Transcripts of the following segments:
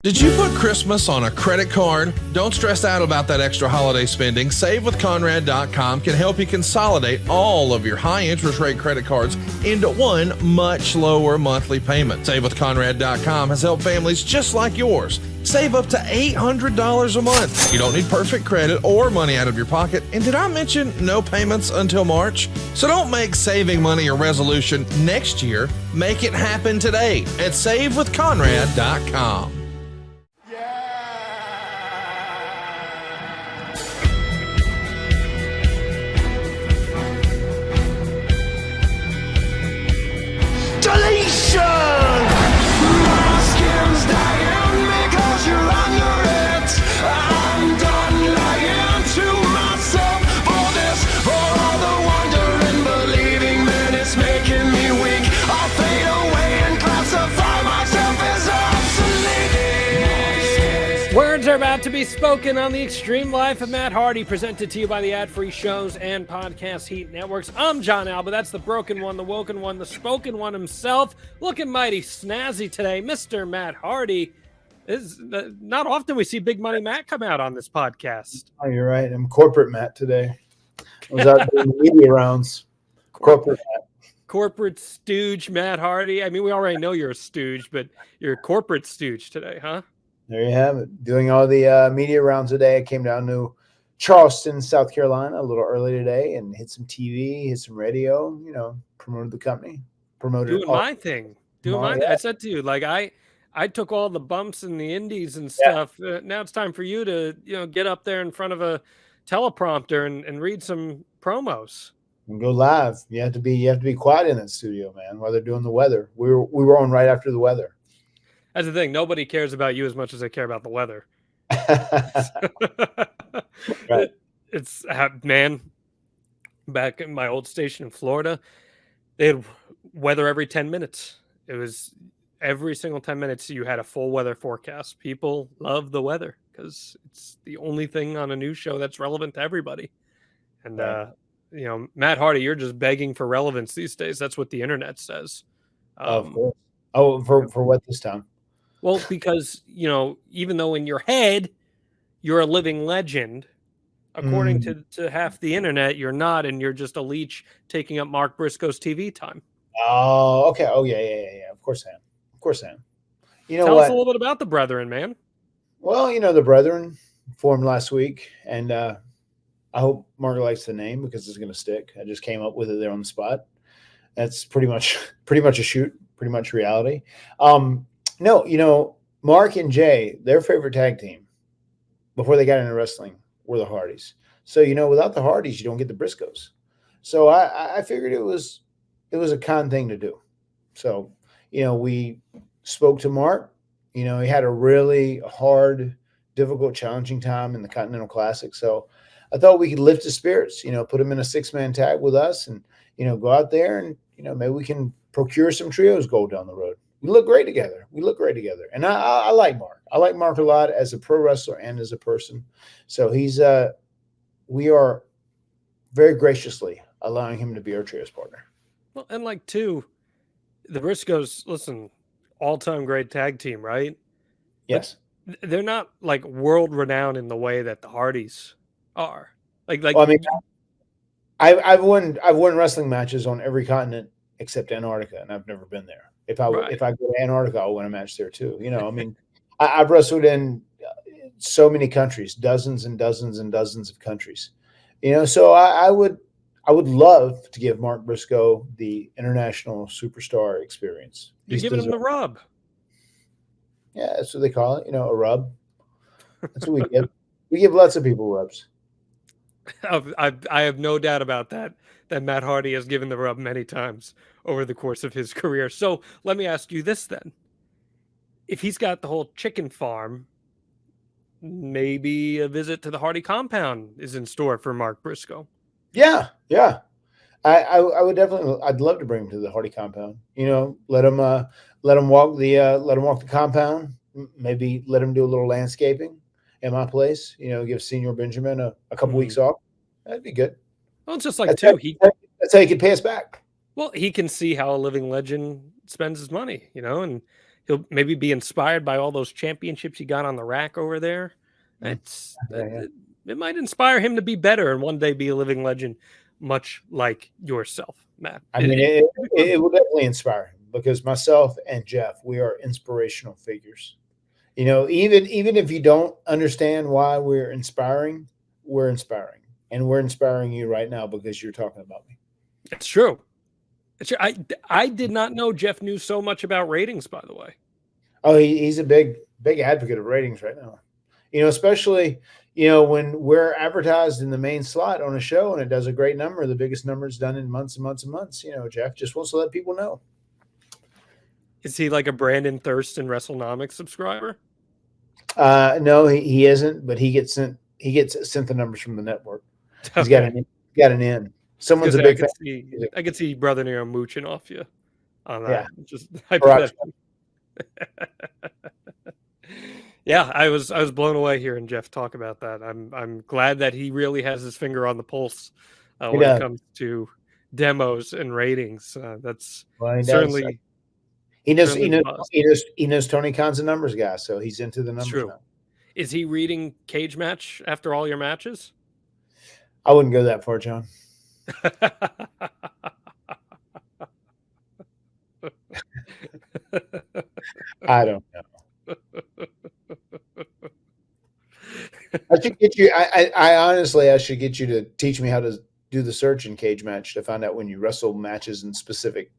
Did you put Christmas on a credit card? Don't stress out about that extra holiday spending. SaveWithConrad.com can help you consolidate all of your high interest rate credit cards into one much lower monthly payment. SaveWithConrad.com has helped families just like yours save up to $800 a month. You don't need perfect credit or money out of your pocket. And did I mention no payments until March? So don't make saving money a resolution next year. Make it happen today at SaveWithConrad.com. Words are about to be spoken on the Extreme Life of Matt Hardy, presented to you by the ad-free shows and podcast Heat Networks. I'm John Alba. That's the broken one, the woken one, the spoken one himself. Looking mighty snazzy today, Mr. Matt Hardy. Not often we see Big Money Matt come out on this podcast. Oh, you're right. I'm corporate Matt today. I was out doing media rounds. Corporate Matt. Corporate stooge Matt Hardy. I mean, we already know you're a stooge, but you're a corporate stooge today, huh? There you have it. Doing all the media rounds today. I came down to Charleston, South Carolina a little early today and hit some TV, hit some radio, promoted the company. Doing my thing. I said to you, like, I took all the bumps in the indies and stuff. Yeah. Now it's time for you to, get up there in front of a teleprompter and read some promos. And go live. You have to be quiet in that studio, man, while they're doing the weather. We were on right after the weather. That's the thing. Nobody cares about you as much as they care about the weather. Right. It's man, back in my old station in Florida, they had weather every 10 minutes. It was every single 10 minutes you had a full weather forecast. People love the weather because it's the only thing on a news show that's relevant to everybody. And, right. Matt Hardy, you're just begging for relevance these days. That's what the internet says. Of course. Oh, for what this time? Well, because, even though in your head you're a living legend, according to half the internet, you're not, and you're just a leech taking up Mark Briscoe's TV time. Oh, okay. Oh, yeah. Of course I am. Tell us a little bit about the Brethren, man. Well, the Brethren formed last week, and I hope Mark likes the name because it's going to stick. I just came up with it there on the spot. That's pretty much a shoot, pretty much reality. No, Mark and Jay, their favorite tag team before they got into wrestling were the Hardys. So, without the Hardys, you don't get the Briscoes. So I figured it was a con thing to do. So, we spoke to Mark. He had a really hard, difficult, challenging time in the Continental Classic. So I thought we could lift his spirits, put him in a 6-man tag with us and, go out there and, maybe we can procure some trios gold down the road. We look great together. And I like Mark. I like Mark a lot as a pro wrestler and as a person. So we are very graciously allowing him to be our trios partner. Well, and the Briscoes, listen, all-time great tag team, right? Yes. But they're not like world renowned in the way that the Hardys are. Well, I mean, I've won wrestling matches on every continent except Antarctica, and I've never been there. If I go to Antarctica, I'll win a match there too. I mean, I've wrestled in so many countries, dozens and dozens and dozens of countries. So I would love to give Mark Briscoe the international superstar experience. You're giving him the rub. Yeah, that's what they call it. A rub. That's what we give. We give lots of people rubs. I have no doubt about that Matt Hardy has given the rub many times over the course of his career. So let me ask you this then. If he's got the whole chicken farm, maybe a visit to the Hardy compound is in store for Mark Briscoe. Yeah. I would definitely. I'd love to bring him to the Hardy compound. Let him walk the compound. Maybe let him do a little landscaping at my place. Give Senior Benjamin a couple weeks off. That'd be good. Well, it's just like that's how he can pay us back. Well, he can see how a living legend spends his money, and he'll maybe be inspired by all those championships he got on the rack over there. It might inspire him to be better and one day be a living legend, much like yourself, Matt. I mean, it will definitely inspire him because myself and Jeff, we are inspirational figures. You know, even if you don't understand why we're inspiring, and we're inspiring you right now because you're talking about me. It's true. I did not know Jeff knew so much about ratings, by the way. Oh, he's a big advocate of ratings right now. You know, especially, you know, when we're advertised in the main slot on a show and it does a great number, the biggest numbers done in months and months and months. You know, Jeff just wants to let people know. Is he like a Brandon Thurston WrestleNomics subscriber? No, he isn't, but he gets sent the numbers from the network. He's got an in. Someone's a big fan. I could see Brother Nero mooching off you on that. Yeah. Just hypothetically. Yeah, I was blown away hearing Jeff talk about that. I'm glad that he really has his finger on the pulse when it comes to demos and ratings. That's certainly he knows Tony Khan's a numbers guy, so he's into the numbers now. Is he reading Cage Match after all your matches? I wouldn't go that far, John. I don't know. I should get you. I honestly, I should get you to teach me how to do the search in Cage Match to find out when you wrestle matches in specific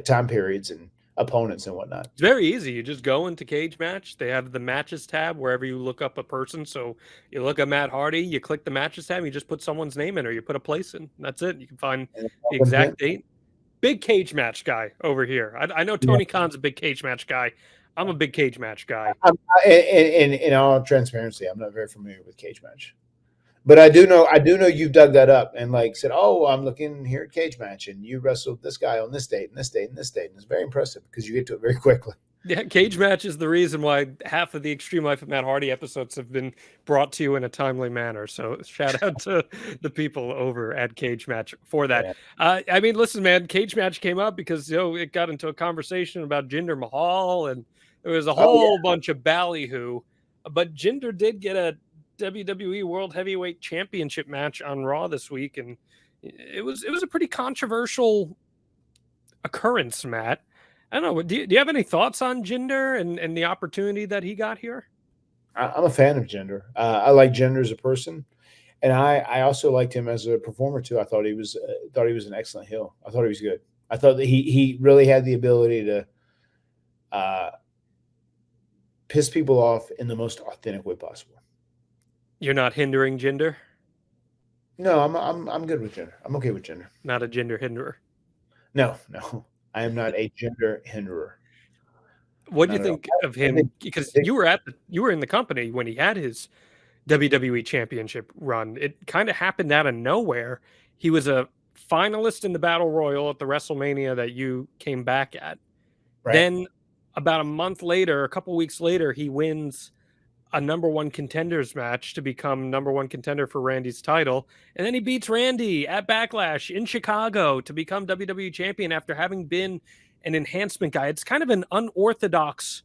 time periods and opponents and whatnot. It's very easy. You just go into Cage Match. They have the matches tab wherever you look up a person. So you look at Matt Hardy, you click the matches tab, you just put someone's name in or you put a place in. That's it. You can find the exact date. Big Cage Match guy over here. I know Tony Khan's a big Cage Match guy. I'm a big Cage Match guy. In all transparency, I'm not very familiar with Cage Match, but I do know you've dug that up and like said, "Oh, I'm looking here at Cage Match, and you wrestled this guy on this date, and this date, and this date." And it's very impressive because you get to it very quickly. Yeah, Cage Match is the reason why half of the Extreme Life of Matt Hardy episodes have been brought to you in a timely manner. So shout out to the people over at Cage Match for that. Yeah. I mean, listen, man, Cage Match came up because it got into a conversation about Jinder Mahal, and there was a whole bunch of ballyhoo. But Jinder did get a WWE World Heavyweight Championship match on Raw this week, and it was a pretty controversial occurrence, Matt. I don't know. Do you have any thoughts on Jinder and the opportunity that he got here? I'm a fan of Jinder. I like Jinder as a person, and I also liked him as a performer too. I thought he was an excellent heel. I thought he was good. I thought that he really had the ability to piss people off in the most authentic way possible. You're not hindering Jinder? No, I'm good with Jinder. I'm okay with Jinder. Not a Jinder hinderer. No. I am not a Jinder hinderer. What do you think of him? Because you were in the company when he had his WWE Championship run. It kind of happened out of nowhere. He was a finalist in the Battle Royal at the WrestleMania that you came back at. Right. Then about a couple weeks later, he wins a number one contenders match to become number one contender for Randy's title. And then he beats Randy at Backlash in Chicago to become WWE champion after having been an enhancement guy. It's kind of an unorthodox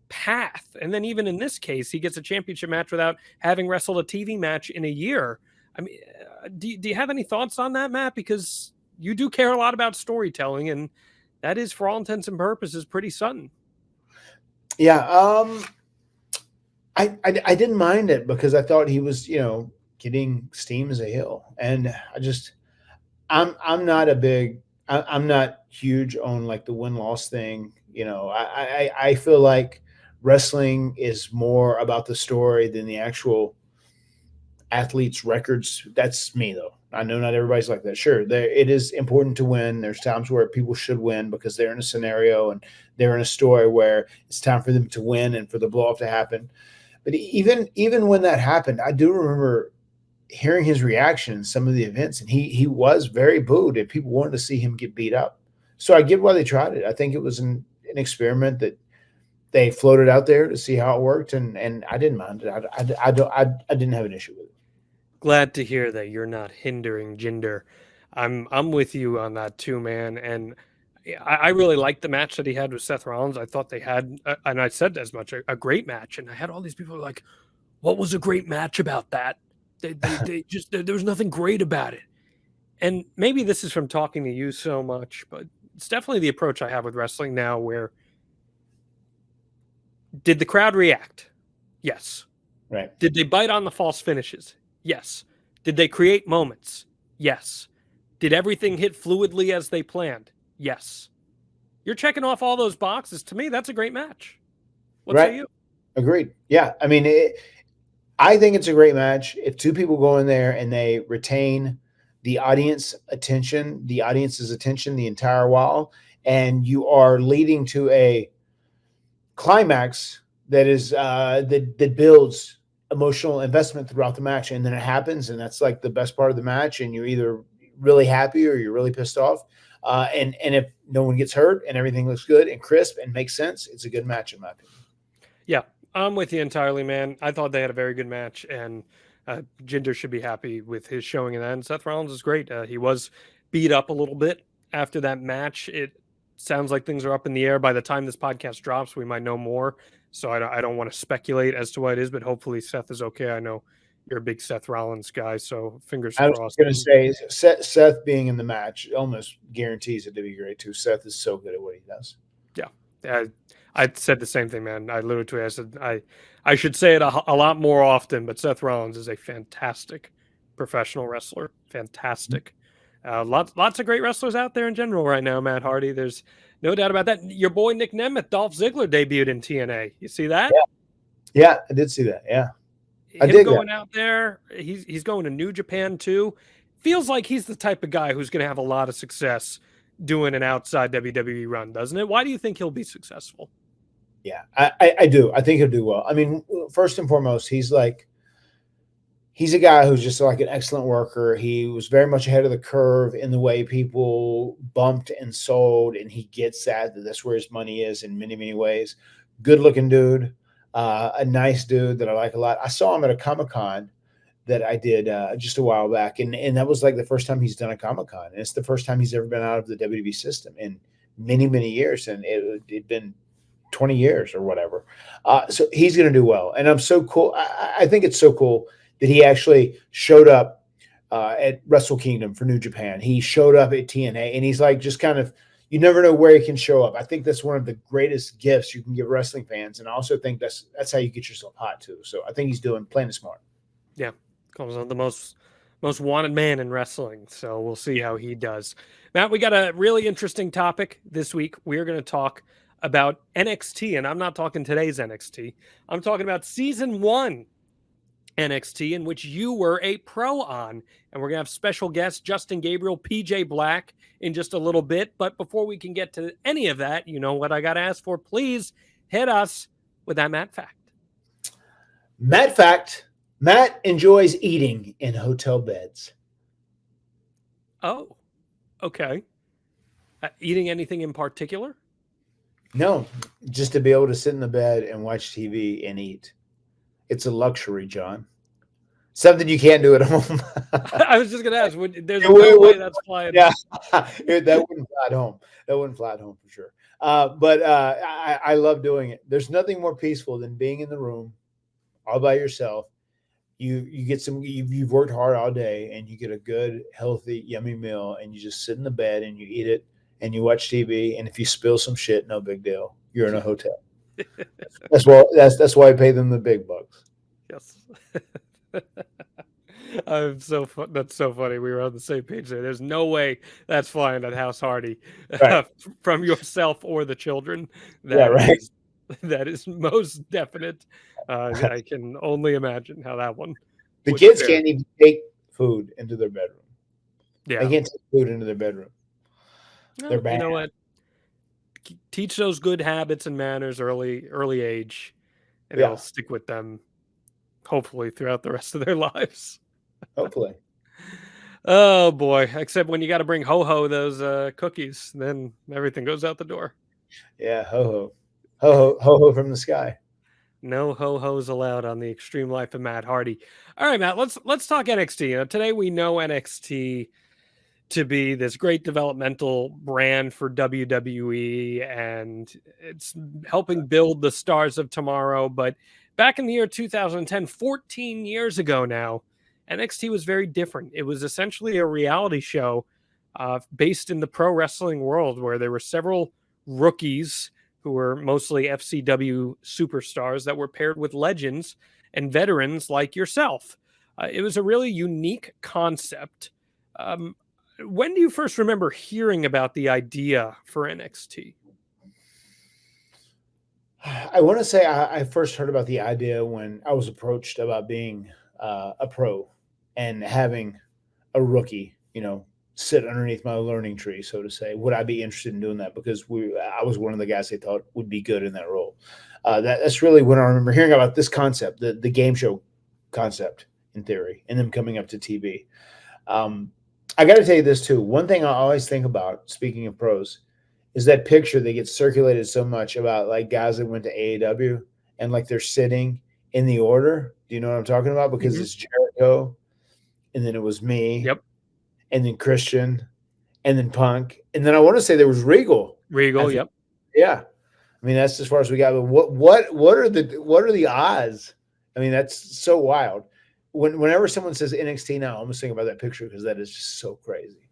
path. And then even in this case, he gets a championship match without having wrestled a TV match in a year. I mean, do you have any thoughts on that, Matt? Because you do care a lot about storytelling, and that is, for all intents and purposes, pretty sudden. Yeah. I didn't mind it because I thought he was, getting steam as a heel. And I'm not huge on like the win-loss thing. I feel like wrestling is more about the story than the actual athletes' records. That's me though. I know not everybody's like that. Sure, it is important to win. There's times where people should win because they're in a scenario and they're in a story where it's time for them to win and for the blow-off to happen. But even when that happened, I do remember hearing his reaction in some of the events, and he was very booed, and people wanted to see him get beat up. So I get why they tried it. I think it was an experiment that they floated out there to see how it worked, and I didn't mind it. I didn't have an issue with it. Glad to hear that you're not hindering Jinder. I'm with you on that too, man. And I really liked the match that he had with Seth Rollins. I thought they had, and I said as much, a great match. And I had all these people like, what was a great match about that? They just, there was nothing great about it. And maybe this is from talking to you so much, but it's definitely the approach I have with wrestling now, where did the crowd react? Yes. Right. Did they bite on the false finishes? Yes. Did they create moments? Yes. Did everything hit fluidly as they planned? Yes. You're checking off all those boxes. To me, that's a great match. What say you? Agreed. Yeah. I mean, I think it's a great match. If two people go in there and they retain the audience's attention the entire while, and you are leading to a climax that is that builds emotional investment throughout the match, and then it happens, and that's like the best part of the match, and you're either really happy or you're really pissed off. And if no one gets hurt and everything looks good and crisp and makes sense, it's a good match in my opinion. Yeah, I'm with you entirely, man. I thought they had a very good match, and Jinder should be happy with his showing in that. And Seth Rollins is great. He was beat up a little bit after that match. It sounds like things are up in the air. By the time this podcast drops, we might know more. So I don't want to speculate as to what it is, but hopefully Seth is okay. I know you're a big Seth Rollins guy, so fingers crossed. I was going to say Seth being in the match almost guarantees it to be great too. Seth is so good at what he does. Yeah. I said the same thing, man. I said I should say it a lot more often, but Seth Rollins is a fantastic professional wrestler. Fantastic. Lots of great wrestlers out there in general right now, Matt Hardy. There's no doubt about that. Your boy Nick Nemeth, Dolph Ziggler, debuted in TNA. You see that? Yeah, I did see that. Yeah. Him going out there, he's going to New Japan too. Feels like he's the type of guy who's going to have a lot of success doing an outside WWE run, doesn't it? Why do you think he'll be successful? Yeah, I do. I think he'll do well. I mean, first and foremost, he's a guy who's just like an excellent worker. He was very much ahead of the curve in the way people bumped and sold, and he gets that's where his money is in many, many ways. Good looking dude, a nice dude that I like a lot. I saw him at a Comic-Con that I did just a while back, and that was like the first time he's done a Comic-Con, and it's the first time he's ever been out of the WWE system in many, many years, and it'd been 20 years or whatever. So he's going to do well, and I'm so cool. I think it's so cool that he actually showed up at Wrestle Kingdom for New Japan. He showed up at TNA, and he's like just kind of, you never know where he can show up. I think that's one of the greatest gifts you can give wrestling fans, and I also think that's how you get yourself hot too. So I think he's playing it smart. Yeah, comes on the most wanted man in wrestling. So we'll see how he does. Matt, we got a really interesting topic this week. We're going to talk about NXT, and I'm not talking today's NXT. I'm talking about season 1 NXT, in which you were a pro on. And we're going to have special guest Justin Gabriel, P.J. Black, in just a little bit. But before we can get to any of that, you know what I got to ask for. Please hit us with that Matt Fact. Matt Fact: Matt enjoys eating in hotel beds. Oh, okay. Eating anything in particular? No, just to be able to sit in the bed and watch TV and eat. It's a luxury, John. Something you can't do at home. I was just going to ask, there's no way that's flying. Yeah, that wouldn't fly at home. That wouldn't fly at home for sure. But I love doing it. There's nothing more peaceful than being in the room all by yourself. You get you've worked hard all day, and you get a good, healthy, yummy meal, and you just sit in the bed and you eat it, and you watch TV. And if you spill some shit, no big deal. You're in a hotel. That's why I pay them the big bucks. Yes. That's so funny. We were on the same page there. There's no way that's flying at House Hardy, right, from yourself or the children. That is most definite. I can only imagine how that one. The kids can't even take food into their bedroom. Yeah, they can't take food into their bedroom. No, they're bad. You know what? Teach those good habits and manners early age, and it'll stick with them, hopefully, throughout the rest of their lives. Hopefully. Oh boy! Except when you got to bring those cookies, then everything goes out the door. Yeah, ho ho from the sky. No ho-hos allowed on the Extreme Life of Matt Hardy. All right, Matt, let's talk NXT. Today we know NXT to be this great developmental brand for WWE, and it's helping build the stars of tomorrow. But back in the year 2010, 14 years ago now, NXT was very different. It was essentially a reality show based in the pro wrestling world, where there were several rookies who were mostly FCW superstars that were paired with legends and veterans like yourself. It was a really unique concept. When do you first remember hearing about the idea for NXT? I want to say I first heard about the idea when I was approached about being a pro and having a rookie, sit underneath my learning tree, so to say. Would I be interested in doing that? Because I was one of the guys they thought would be good in that role. That's really when I remember hearing about this concept, the game show concept in theory, and them coming up to TV. I got to tell you this too. One thing I always think about, speaking of pros, is that picture that gets circulated so much about like guys that went to AEW and like they're sitting in the order. Do you know what I'm talking about? Because it's Jericho, and then it was me. Yep. And then Christian, and then Punk, and then I want to say there was Regal. Yep. Yeah, I mean that's as far as we got. But what are the odds? I mean that's so wild. Whenever someone says NXT now, I almost think about that picture because that is just so crazy.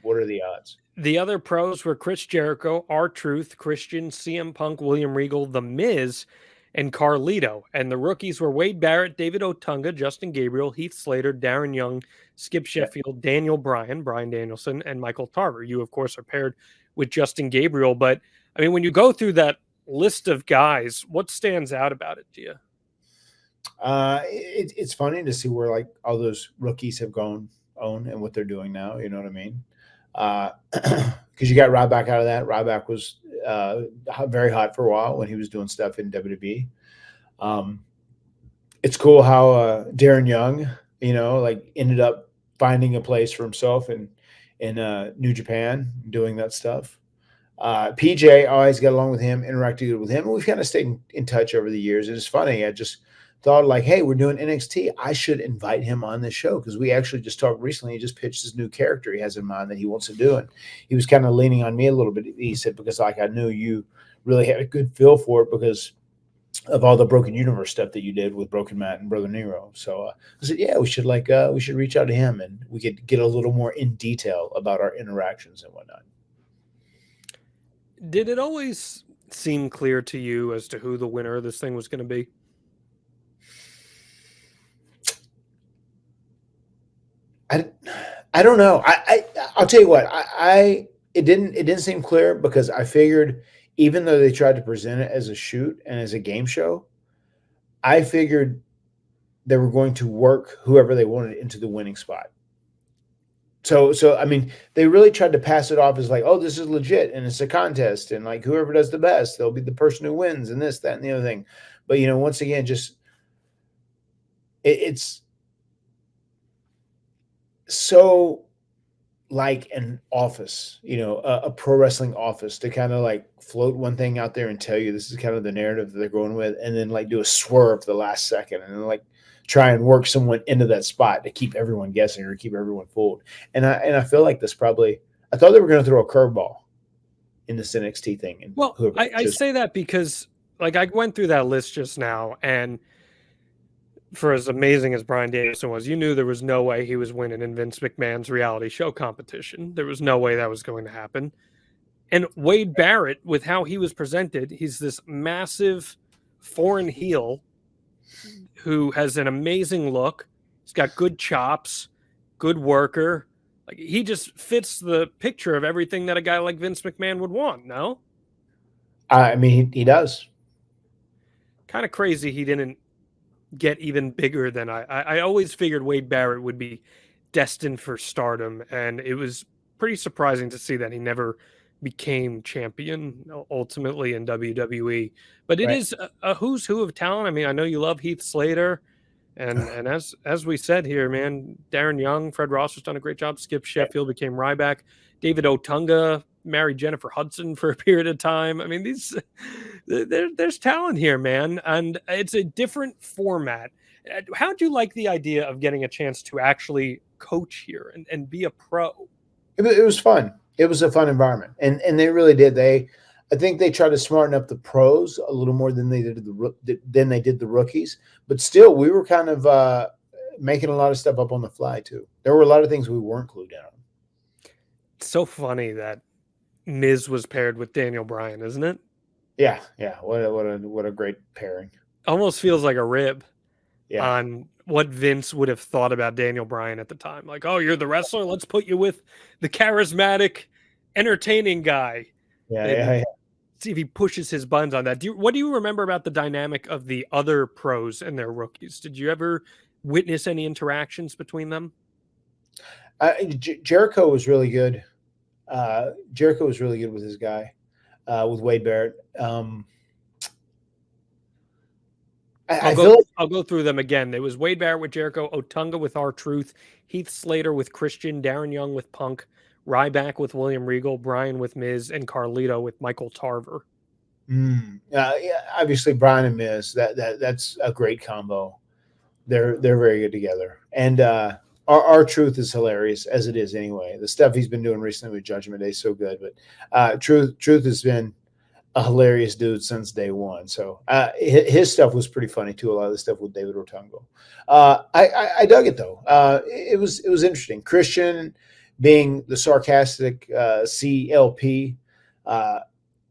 What are the odds? The other pros were Chris Jericho, R-Truth, Christian, CM Punk, William Regal, The Miz, and Carlito. And the rookies were Wade Barrett, David Otunga, Justin Gabriel, Heath Slater, Darren Young, Skip Sheffield, Daniel Bryan, Brian Danielson, and Michael Tarver. You, of course, are paired with Justin Gabriel. But, I mean, when you go through that list of guys, what stands out about it to you? It's funny to see where like all those rookies have gone on and what they're doing now. You know what I mean? Because you got Ryback out of that. Ryback was very hot for a while when he was doing stuff in WWE. It's cool how Darren Young, like ended up finding a place for himself in New Japan, doing that stuff. PJ, always got along with him, interacted good with him, and we've kind of stayed in touch over the years. And it's funny, I just thought like, hey, we're doing NXT. I should invite him on this show because we actually just talked recently. He just pitched this new character he has in mind that he wants to do. And he was kind of leaning on me a little bit. He said, because like I knew you really had a good feel for it because of all the Broken Universe stuff that you did with Broken Matt and Brother Nero. So I said, yeah, we should reach out to him and we could get a little more in detail about our interactions and whatnot. Did it always seem clear to you as to who the winner of this thing was going to be? I don't know. I'll tell you what. It didn't seem clear because I figured even though they tried to present it as a shoot and as a game show, I figured they were going to work whoever they wanted into the winning spot. So I mean, they really tried to pass it off as like, oh, this is legit and it's a contest and like whoever does the best, they'll be the person who wins and this, that, and the other thing. But once again, just it's so like an office, a pro wrestling office to kind of like float one thing out there and tell you this is kind of the narrative that they're going with, and then like do a swerve the last second and then like try and work someone into that spot to keep everyone guessing or keep everyone fooled. And I feel like this probably, I thought they were going to throw a curveball in this NXT thing. And well, I say that because like I went through that list just now, and for as amazing as Brian Danielson was, you knew there was no way he was winning in Vince McMahon's reality show competition. There was no way that was going to happen. And Wade Barrett, with how he was presented, he's this massive foreign heel who has an amazing look. He's got good chops, good worker. Like he just fits the picture of everything that a guy like Vince McMahon would want, no? I mean, he does. Kind of crazy he didn't get even bigger than I always figured Wade Barrett would be destined for stardom, and it was pretty surprising to see that he never became champion ultimately in WWE. But it is a who's who of talent. I mean, I know you love Heath Slater, and as we said here, man, Darren Young, Fred Ross has done a great job. Skip Sheffield became Ryback. David Otunga married Jennifer Hudson for a period of time. I mean, there's talent here, man, and it's a different format. How'd you like the idea of getting a chance to actually coach here and be a pro? It was fun. It was a fun environment, and they really did. I think they tried to smarten up the pros a little more than they did the rookies. But still, we were kind of making a lot of stuff up on the fly too. There were a lot of things we weren't clued in on. It's so funny that Miz was paired with Daniel Bryan, isn't it? Yeah. What a great pairing. Almost feels like a rib Yeah. on what Vince would have thought about Daniel Bryan at the time. Like, oh, you're the wrestler. Let's put you with the charismatic, entertaining guy. Yeah. See if he pushes his buttons on that. What do you remember about the dynamic of the other pros and their rookies? Did you ever witness any interactions between them? Jericho was really good. Jericho was really good with his guy, with Wade Barrett. I'll go through them again. It was Wade Barrett with Jericho, Otunga with R-Truth, Heath Slater with Christian, Darren Young with Punk, Ryback with William Regal, Bryan with Miz, and Carlito with Michael Tarver. Obviously, Bryan and Miz. That's a great combo. They're very good together. And R-Truth is hilarious, as it is anyway. The stuff he's been doing recently with Judgment Day is so good. But Truth has been a hilarious dude since day one. So his stuff was pretty funny too. A lot of the stuff with David Otunga. I dug it though. It was interesting. Christian being the sarcastic CLP,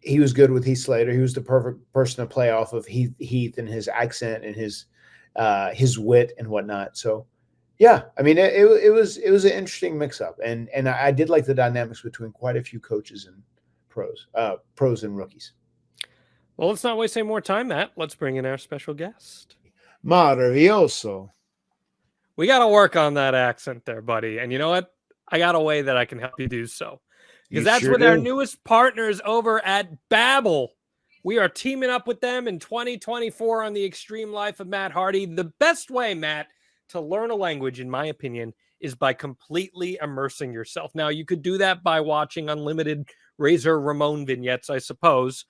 he was good with Heath Slater. He was the perfect person to play off of Heath and his accent and his wit and whatnot. So yeah, I mean it was an interesting mix up, and I did like the dynamics between quite a few coaches and pros and rookies. Well, let's not waste any more time, Matt. Let's bring in our special guest. Maravilloso. We got to work on that accent there, buddy. And you know what? I got a way that I can help you do so. Because that's with our newest partners over at Babbel. We are teaming up with them in 2024 on the Extreme Life of Matt Hardy. The best way, Matt, to learn a language, in my opinion, is by completely immersing yourself. Now, you could do that by watching unlimited Razor Ramon vignettes, I suppose.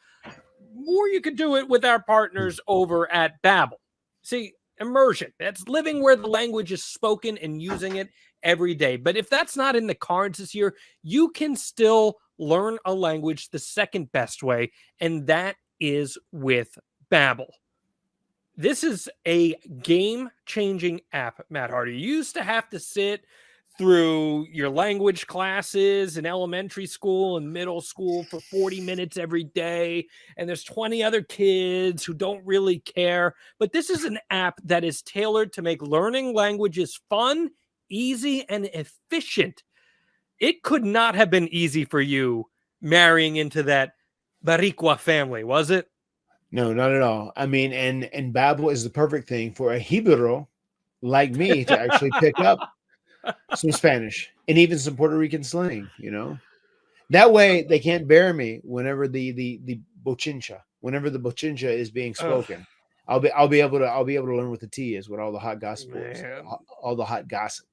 Or you could do it with our partners over at Babbel. See, immersion. That's living where the language is spoken and using it every day. But if that's not in the cards this year, you can still learn a language the second best way, and that is with Babbel. This is a game-changing app, Matt Hardy. You used to have to sit through your language classes in elementary school and middle school for 40 minutes every day, and there's 20 other kids who don't really care. But this is an app that is tailored to make learning languages fun, easy, and efficient. It could not have been easy for you marrying into that Baricua family, was it? No, not at all. I mean, and Babbel is the perfect thing for a Hibero like me to actually pick up some Spanish and even some Puerto Rican slang, you know. That way they can't bear me whenever the bochincha is being spoken. I'll be able to learn what the T is, what all the hot gossip is. All the hot gossip.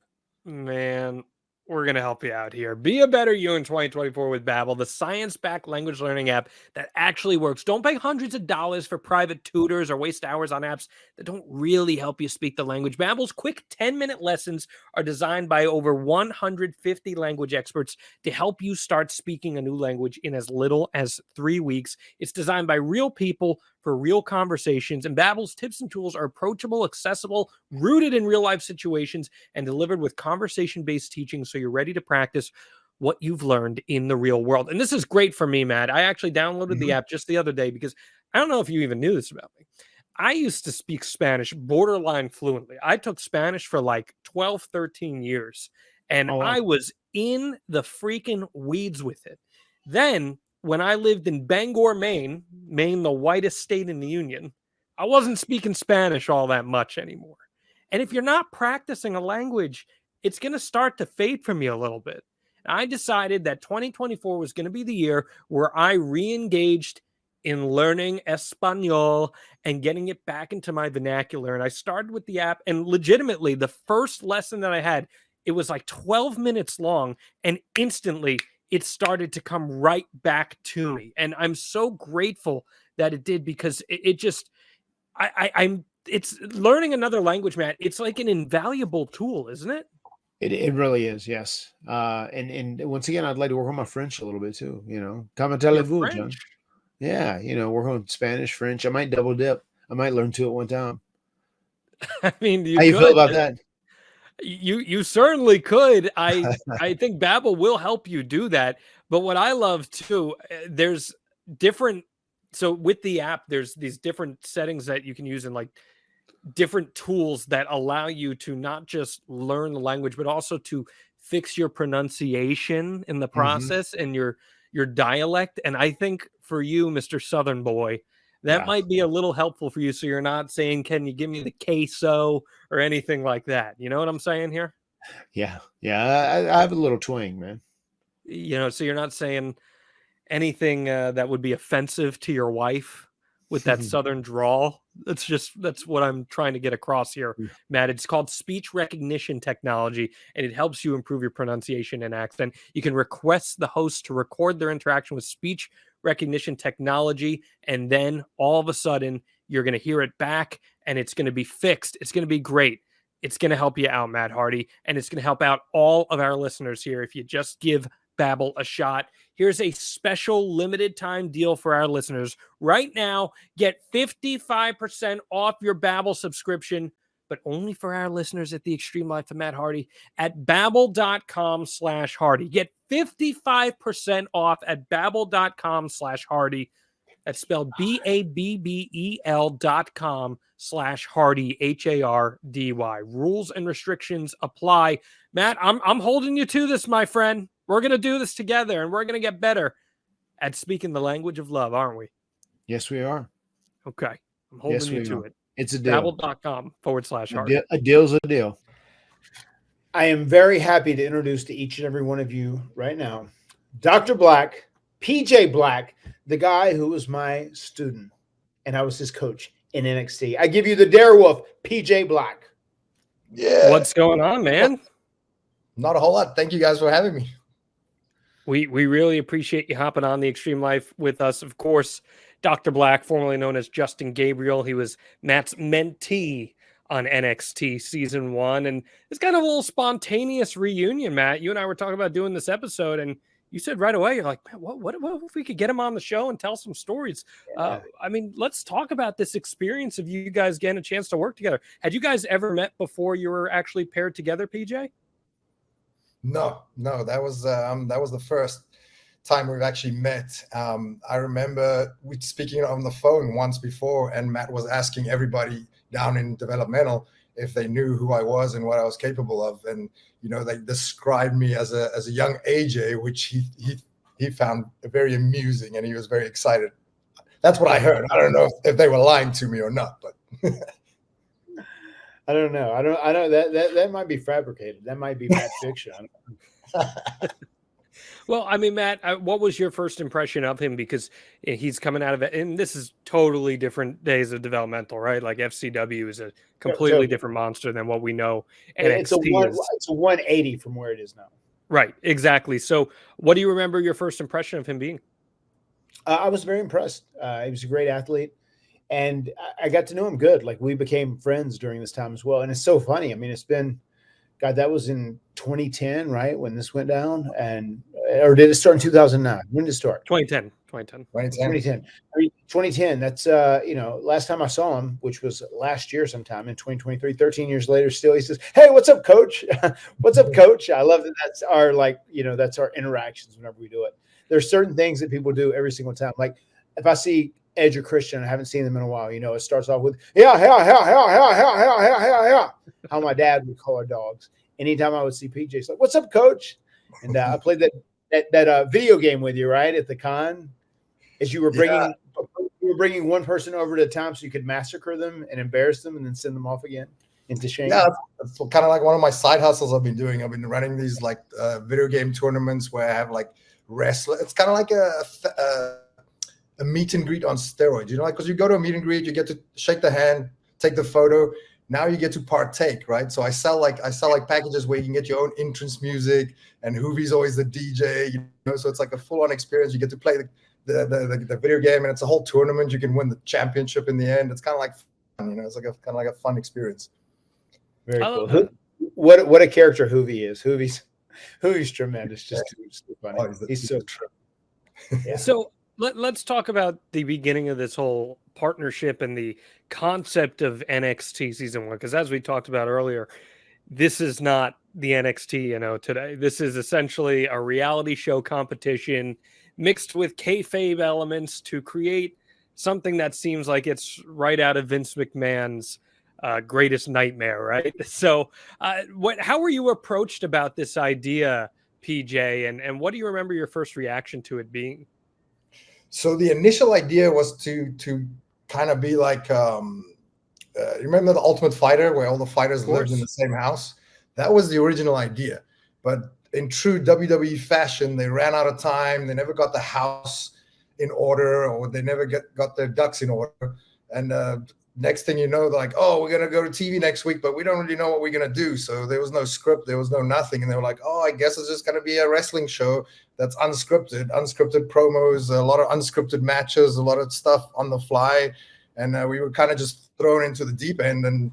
Man, we're going to help you out here. Be a better you in 2024 with Babbel, the science-backed language learning app that actually works. Don't pay hundreds of dollars for private tutors or waste hours on apps that don't really help you speak the language. Babbel's quick 10-minute lessons are designed by over 150 language experts to help you start speaking a new language in as little as 3 weeks. It's designed by real people for real conversations, and Babbel's tips and tools are approachable, accessible, rooted in real-life situations, and delivered with conversation-based teaching so you're ready to practice what you've learned in the real world. And this is great for me, Matt. I actually downloaded the app just the other day because I don't know if you even knew this about me. I used to speak Spanish borderline fluently. I took Spanish for like 12, 13 years, and I was in the freaking weeds with it. Then when I lived in Bangor, Maine, the whitest state in the Union, I wasn't speaking Spanish all that much anymore. And if you're not practicing a language, it's going to start to fade from you a little bit. And I decided that 2024 was going to be the year where I re-engaged in learning Espanol and getting it back into my vernacular. And I started with the app, and legitimately, the first lesson that I had, it was like 12 minutes long, and instantly it started to come right back to me. And I'm so grateful that it did, because it just, it's learning another language, Matt. It's like an invaluable tool, isn't it? It really is, yes. And once again, I'd like to work on my French a little bit too. Comment allez-vous, John? Yeah, work on Spanish, French. I might double dip. I might learn two at one time. I mean, how you feel about that? You certainly could. I think Babbel will help you do that. But what I love too, there's different. So with the app, there's these different settings that you can use in like different tools that allow you to not just learn the language, but also to fix your pronunciation in the process and your dialect. And I think for you, Mr. Southern boy, that might be a little helpful for you. So you're not saying, can you give me the queso or anything like that? You know what I'm saying here? Yeah. I have a little twang, man. So you're not saying anything that would be offensive to your wife with that Southern drawl. That's what I'm trying to get across here, Matt. It's called speech recognition technology, and it helps you improve your pronunciation and accent. You can request the host to record their interaction with speech recognition technology, and then all of a sudden you're going to hear it back, and it's going to be fixed. It's going to be great. It's going to help you out, Matt Hardy, and it's going to help out all of our listeners here if you just give Babbel a shot. Here's a special limited time deal for our listeners. Right now, get 55% off your Babbel subscription, but only for our listeners at the Extreme Life of Matt Hardy at Babbel.com/Hardy. Get 55% off at Babbel.com/Hardy. That's spelled BABBEL.com/Hardy, HARDY. Rules and restrictions apply. Matt, I'm holding you to this, my friend. We're going to do this together, and we're going to get better at speaking the language of love, aren't we? Yes, we are. Okay. I'm holding you to it. It's a deal. Babbel.com/Hardy. A deal's a deal. I am very happy to introduce to each and every one of you right now, Dr. Black, P.J. Black, the guy who was my student, and I was his coach in NXT. I give you the Darewolf, P.J. Black. Yeah. What's going on, man? Not a whole lot. Thank you guys for having me. We really appreciate you hopping on the Extreme Life with us. Of course, Dr. Black, formerly known as Justin Gabriel, he was Matt's mentee on NXT Season 1. And it's kind of a little spontaneous reunion, Matt. You and I were talking about doing this episode, and you said right away, you're like, man, what if we could get him on the show and tell some stories? Yeah. Let's talk about this experience of you guys getting a chance to work together. Had you guys ever met before you were actually paired together, PJ? No, that was the first time we've actually met. I remember we speaking on the phone once before, and Matt was asking everybody down in developmental if they knew who I was and what I was capable of, and they described me as a young AJ, which he found very amusing, and he was very excited. That's what I heard. I don't know if they were lying to me or not, but. I don't know. I don't. That might be fabricated. That might be Matt fiction. Well, I mean, Matt, what was your first impression of him? Because he's coming out of it, and this is totally different days of developmental, right? Like FCW is a completely different monster than what we know. It's a 180 from where it is now. Right, exactly. So, what do you remember your first impression of him being? I was very impressed. He was a great athlete. And I got to know him good. Like, we became friends during this time as well. And it's so funny. I mean, it's been, God, that was in 2010, right? When this went down, or did it start in 2009? When did it start? 2010. 2010. I mean, 2010. That's, last time I saw him, which was last year sometime in 2023, 13 years later, still, he says, "Hey, what's up, coach?" What's up, coach? I love that. That's our, that's our interactions whenever we do it. There's certain things that people do every single time. Like, if I see Edge or Christian, I haven't seen them in a while. It starts off with yeah. How my dad would call our dogs. Anytime I would see PJ, it's like, "What's up, coach?" And I played that video game with you, right, at the con, as you were bringing one person over to a time so you could massacre them and embarrass them and then send them off again into shame. Yeah, it's kind of like one of my side hustles I've been doing. I've been running these video game tournaments where I have wrestling. It's kind of like a meet and greet on steroids, because you go to a meet and greet, you get to shake the hand, take the photo. Now you get to partake, right? So I sell packages where you can get your own entrance music, and Hoovie's always the DJ, so it's like a full-on experience. You get to play the video game, and it's a whole tournament. You can win the championship in the end. It's kind of like fun, it's like a fun experience. Very cool. what a character Hoovy is. Hoovy's tremendous. Just too funny. Oh, He's so true. Yeah. So let's talk about the beginning of this whole partnership and the concept of NXT season 1, because as we talked about earlier, this is not the NXT today. This is essentially a reality show competition mixed with kayfabe elements to create something that seems like it's right out of Vince McMahon's greatest nightmare, right? So how were you approached about this idea, PJ, and what do you remember your first reaction to it being? So the initial idea was to kind of be like, remember the Ultimate Fighter where all the fighters lived in the same house? That was the original idea. But in true WWE fashion, they ran out of time. They never got the house in order, or they never got their ducks in order. And next thing you know, they're like, oh, we're going to go to TV next week, but we don't really know what we're going to do. So there was no script. There was no nothing. And they were like, oh, I guess it's just going to be a wrestling show that's unscripted promos, a lot of unscripted matches, a lot of stuff on the fly. And we were kind of just thrown into the deep end. And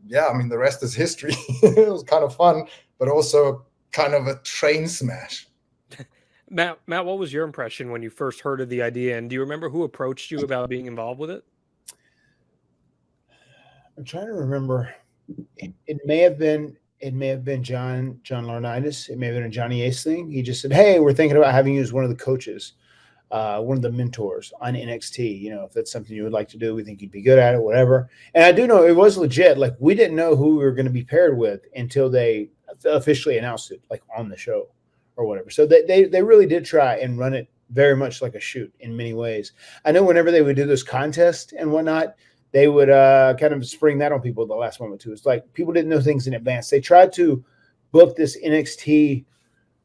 yeah, I mean, the rest is history. It was kind of fun, but also kind of a train smash. Matt, what was your impression when you first heard of the idea? And do you remember who approached you about being involved with it? I'm trying to remember. It may have been John Laurinaitis. It may have been a Johnny Ace thing. He just said, hey, we're thinking about having you as one of the coaches, one of the mentors on NXT. If that's something you would like to do, we think you'd be good at it, whatever. And I do know it was legit. Like, we didn't know who we were going to be paired with until they officially announced it, like on the show or whatever. So they really did try and run it very much like a shoot in many ways. I know whenever they would do those contests and whatnot, they would kind of spring that on people at the last moment too. It's like people didn't know things in advance. They tried to book this NXT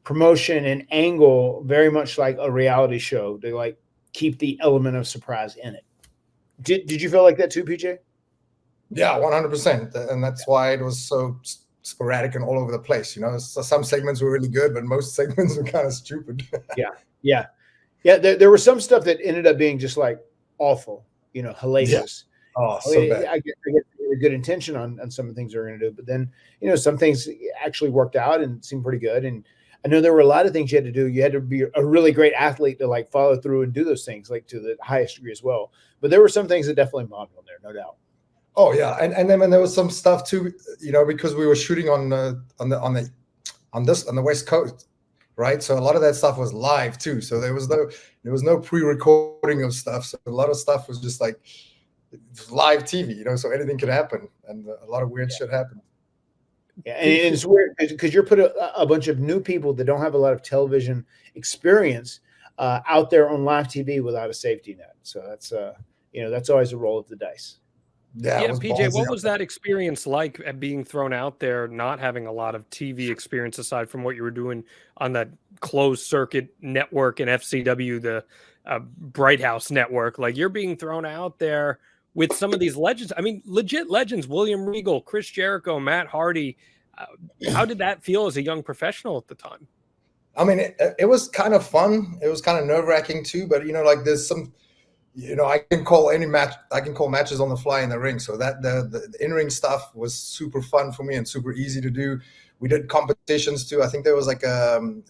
promotion and angle very much like a reality show to like keep the element of surprise in it. Did you feel like that too, PJ? Yeah, 100%. And that's why it was so sporadic and all over the place. So some segments were really good, but most segments were kind of stupid. Yeah. There was some stuff that ended up being just like awful, hellacious. Yeah. Oh, so bad. I get a good intention on some of the things they're going to do, but then some things actually worked out and seemed pretty good. And I know there were a lot of things you had to do. You had to be a really great athlete to like follow through and do those things like to the highest degree as well. But there were some things that definitely bombed on there, no doubt. Oh yeah, and then there was some stuff too, because we were shooting on the West Coast, right? So a lot of that stuff was live too. So there was no pre-recording of stuff. So a lot of stuff was just like live TV, so anything could happen, and a lot of weird shit happened. Yeah, and it's weird because you're put a bunch of new people that don't have a lot of television experience out there on live TV without a safety net. So that's always a roll of the dice. Yeah, PJ, what was that experience like at being thrown out there, not having a lot of TV experience aside from what you were doing on that closed circuit network in FCW, the Bright House network? Like, you're being thrown out there with some of these legends. I mean, legit legends, William Regal, Chris Jericho, Matt Hardy. How did that feel as a young professional at the time? I mean, it was kind of fun. It was kind of nerve-wracking too, but like there's some, I can call any match. I can call matches on the fly in the ring. So that the in-ring stuff was super fun for me and super easy to do. We did competitions too. I think there was like an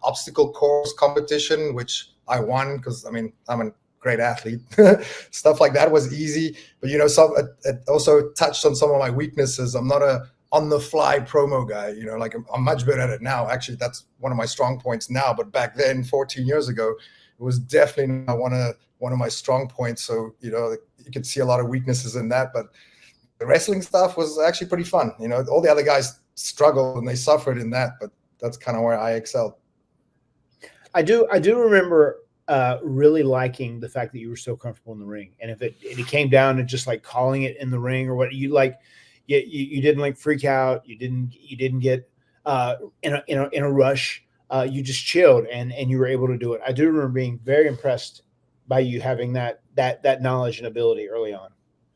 obstacle course competition, which I won because I'm a great athlete. Stuff like that was easy, but it also touched on some of my weaknesses. I'm not a on-the-fly promo guy. Like I'm much better at it now. Actually, that's one of my strong points now. But back then, 14 years ago, it was definitely not one of my strong points. So you could see a lot of weaknesses in that. But the wrestling stuff was actually pretty fun. All the other guys struggled and they suffered in that, but that's kind of where I excelled. I do remember really liking the fact that you were so comfortable in the ring, and if it came down to just like calling it in the ring or what you like, you didn't like freak out, you didn't get in a rush, you just chilled and you were able to do it. I do remember being very impressed by you having that knowledge and ability early on.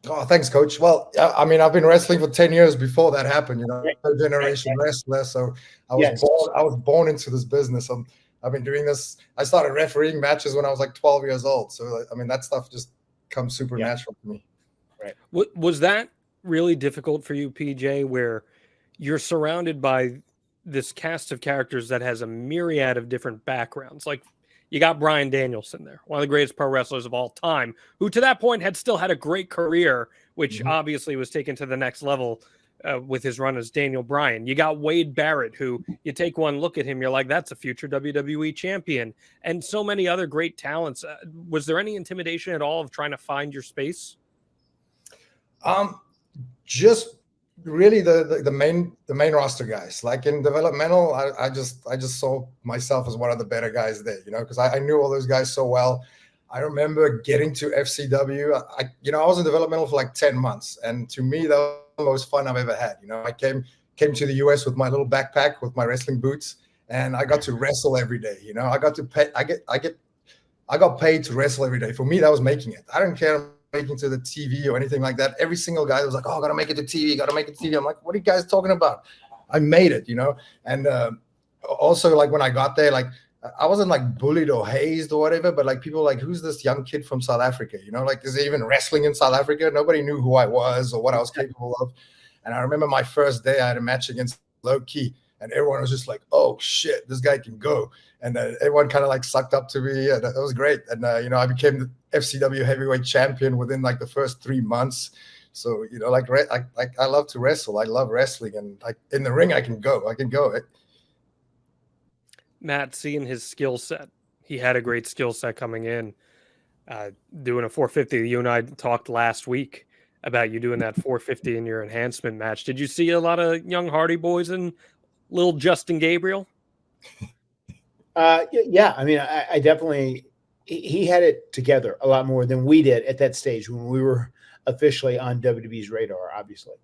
Oh, thanks, Coach. Well, I mean, I've been wrestling for 10 years before that happened. Third generation wrestler, so I was born into this business. I've been doing this. I started refereeing matches when I was like 12 years old. So, I mean, that stuff just comes super natural to me. Right. Was that really difficult for you, PJ, where you're surrounded by this cast of characters that has a myriad of different backgrounds. Like you got Bryan Danielson there, one of the greatest pro wrestlers of all time, who to that point had still had a great career, which obviously was taken to the next level with his run as Daniel Bryan. You got Wade Barrett, who you take one look at him, you're like, that's a future WWE champion, and so many other great talents. Was there any intimidation at all of trying to find your space? Just really the main roster guys. Like in developmental, I just saw myself as one of the better guys there, because I knew all those guys so well. I remember getting to FCW. I was in developmental for like 10 months, and to me that was the most fun I've ever had. I came to the US with my little backpack with my wrestling boots, and I got to wrestle every day. I got to pay. I got paid to wrestle every day. For me, that was making it. I didn't care making to the TV or anything like that. Every single guy was like, "Oh, I gotta make it to TV. Gotta make it to TV." I'm like, "What are you guys talking about?" I made it, And also, like when I got there, like I wasn't like bullied or hazed or whatever, but like people like, "Who's this young kid from South Africa?" Like, is there even wrestling in South Africa? Nobody knew who I was or what I was capable of. And I remember my first day, I had a match against Low Key, and everyone was just like, "Oh shit, this guy can go." And everyone kind of like sucked up to me, and that was great. And I became the FCW heavyweight champion within like the first 3 months. So I love to wrestle. I love wrestling, and like in the ring, I can go. Matt, seeing his skill set, he had a great skill set coming in, doing a 450. You and I talked last week about you doing that 450 in your enhancement match. Did you see a lot of young Hardy boys and little Justin Gabriel? Yeah. I mean, I definitely, he had it together a lot more than we did at that stage when we were officially on WWE's radar, obviously.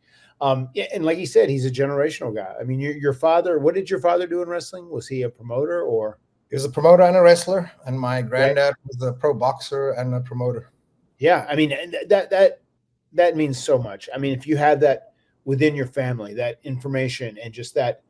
And like he said, he's a generational guy. I mean, your father, what did your father do in wrestling? Was he a promoter or? He was a promoter and a wrestler, and my granddad was a pro boxer and a promoter. Yeah. I mean, that means so much. I mean, if you have that within your family, that information and just that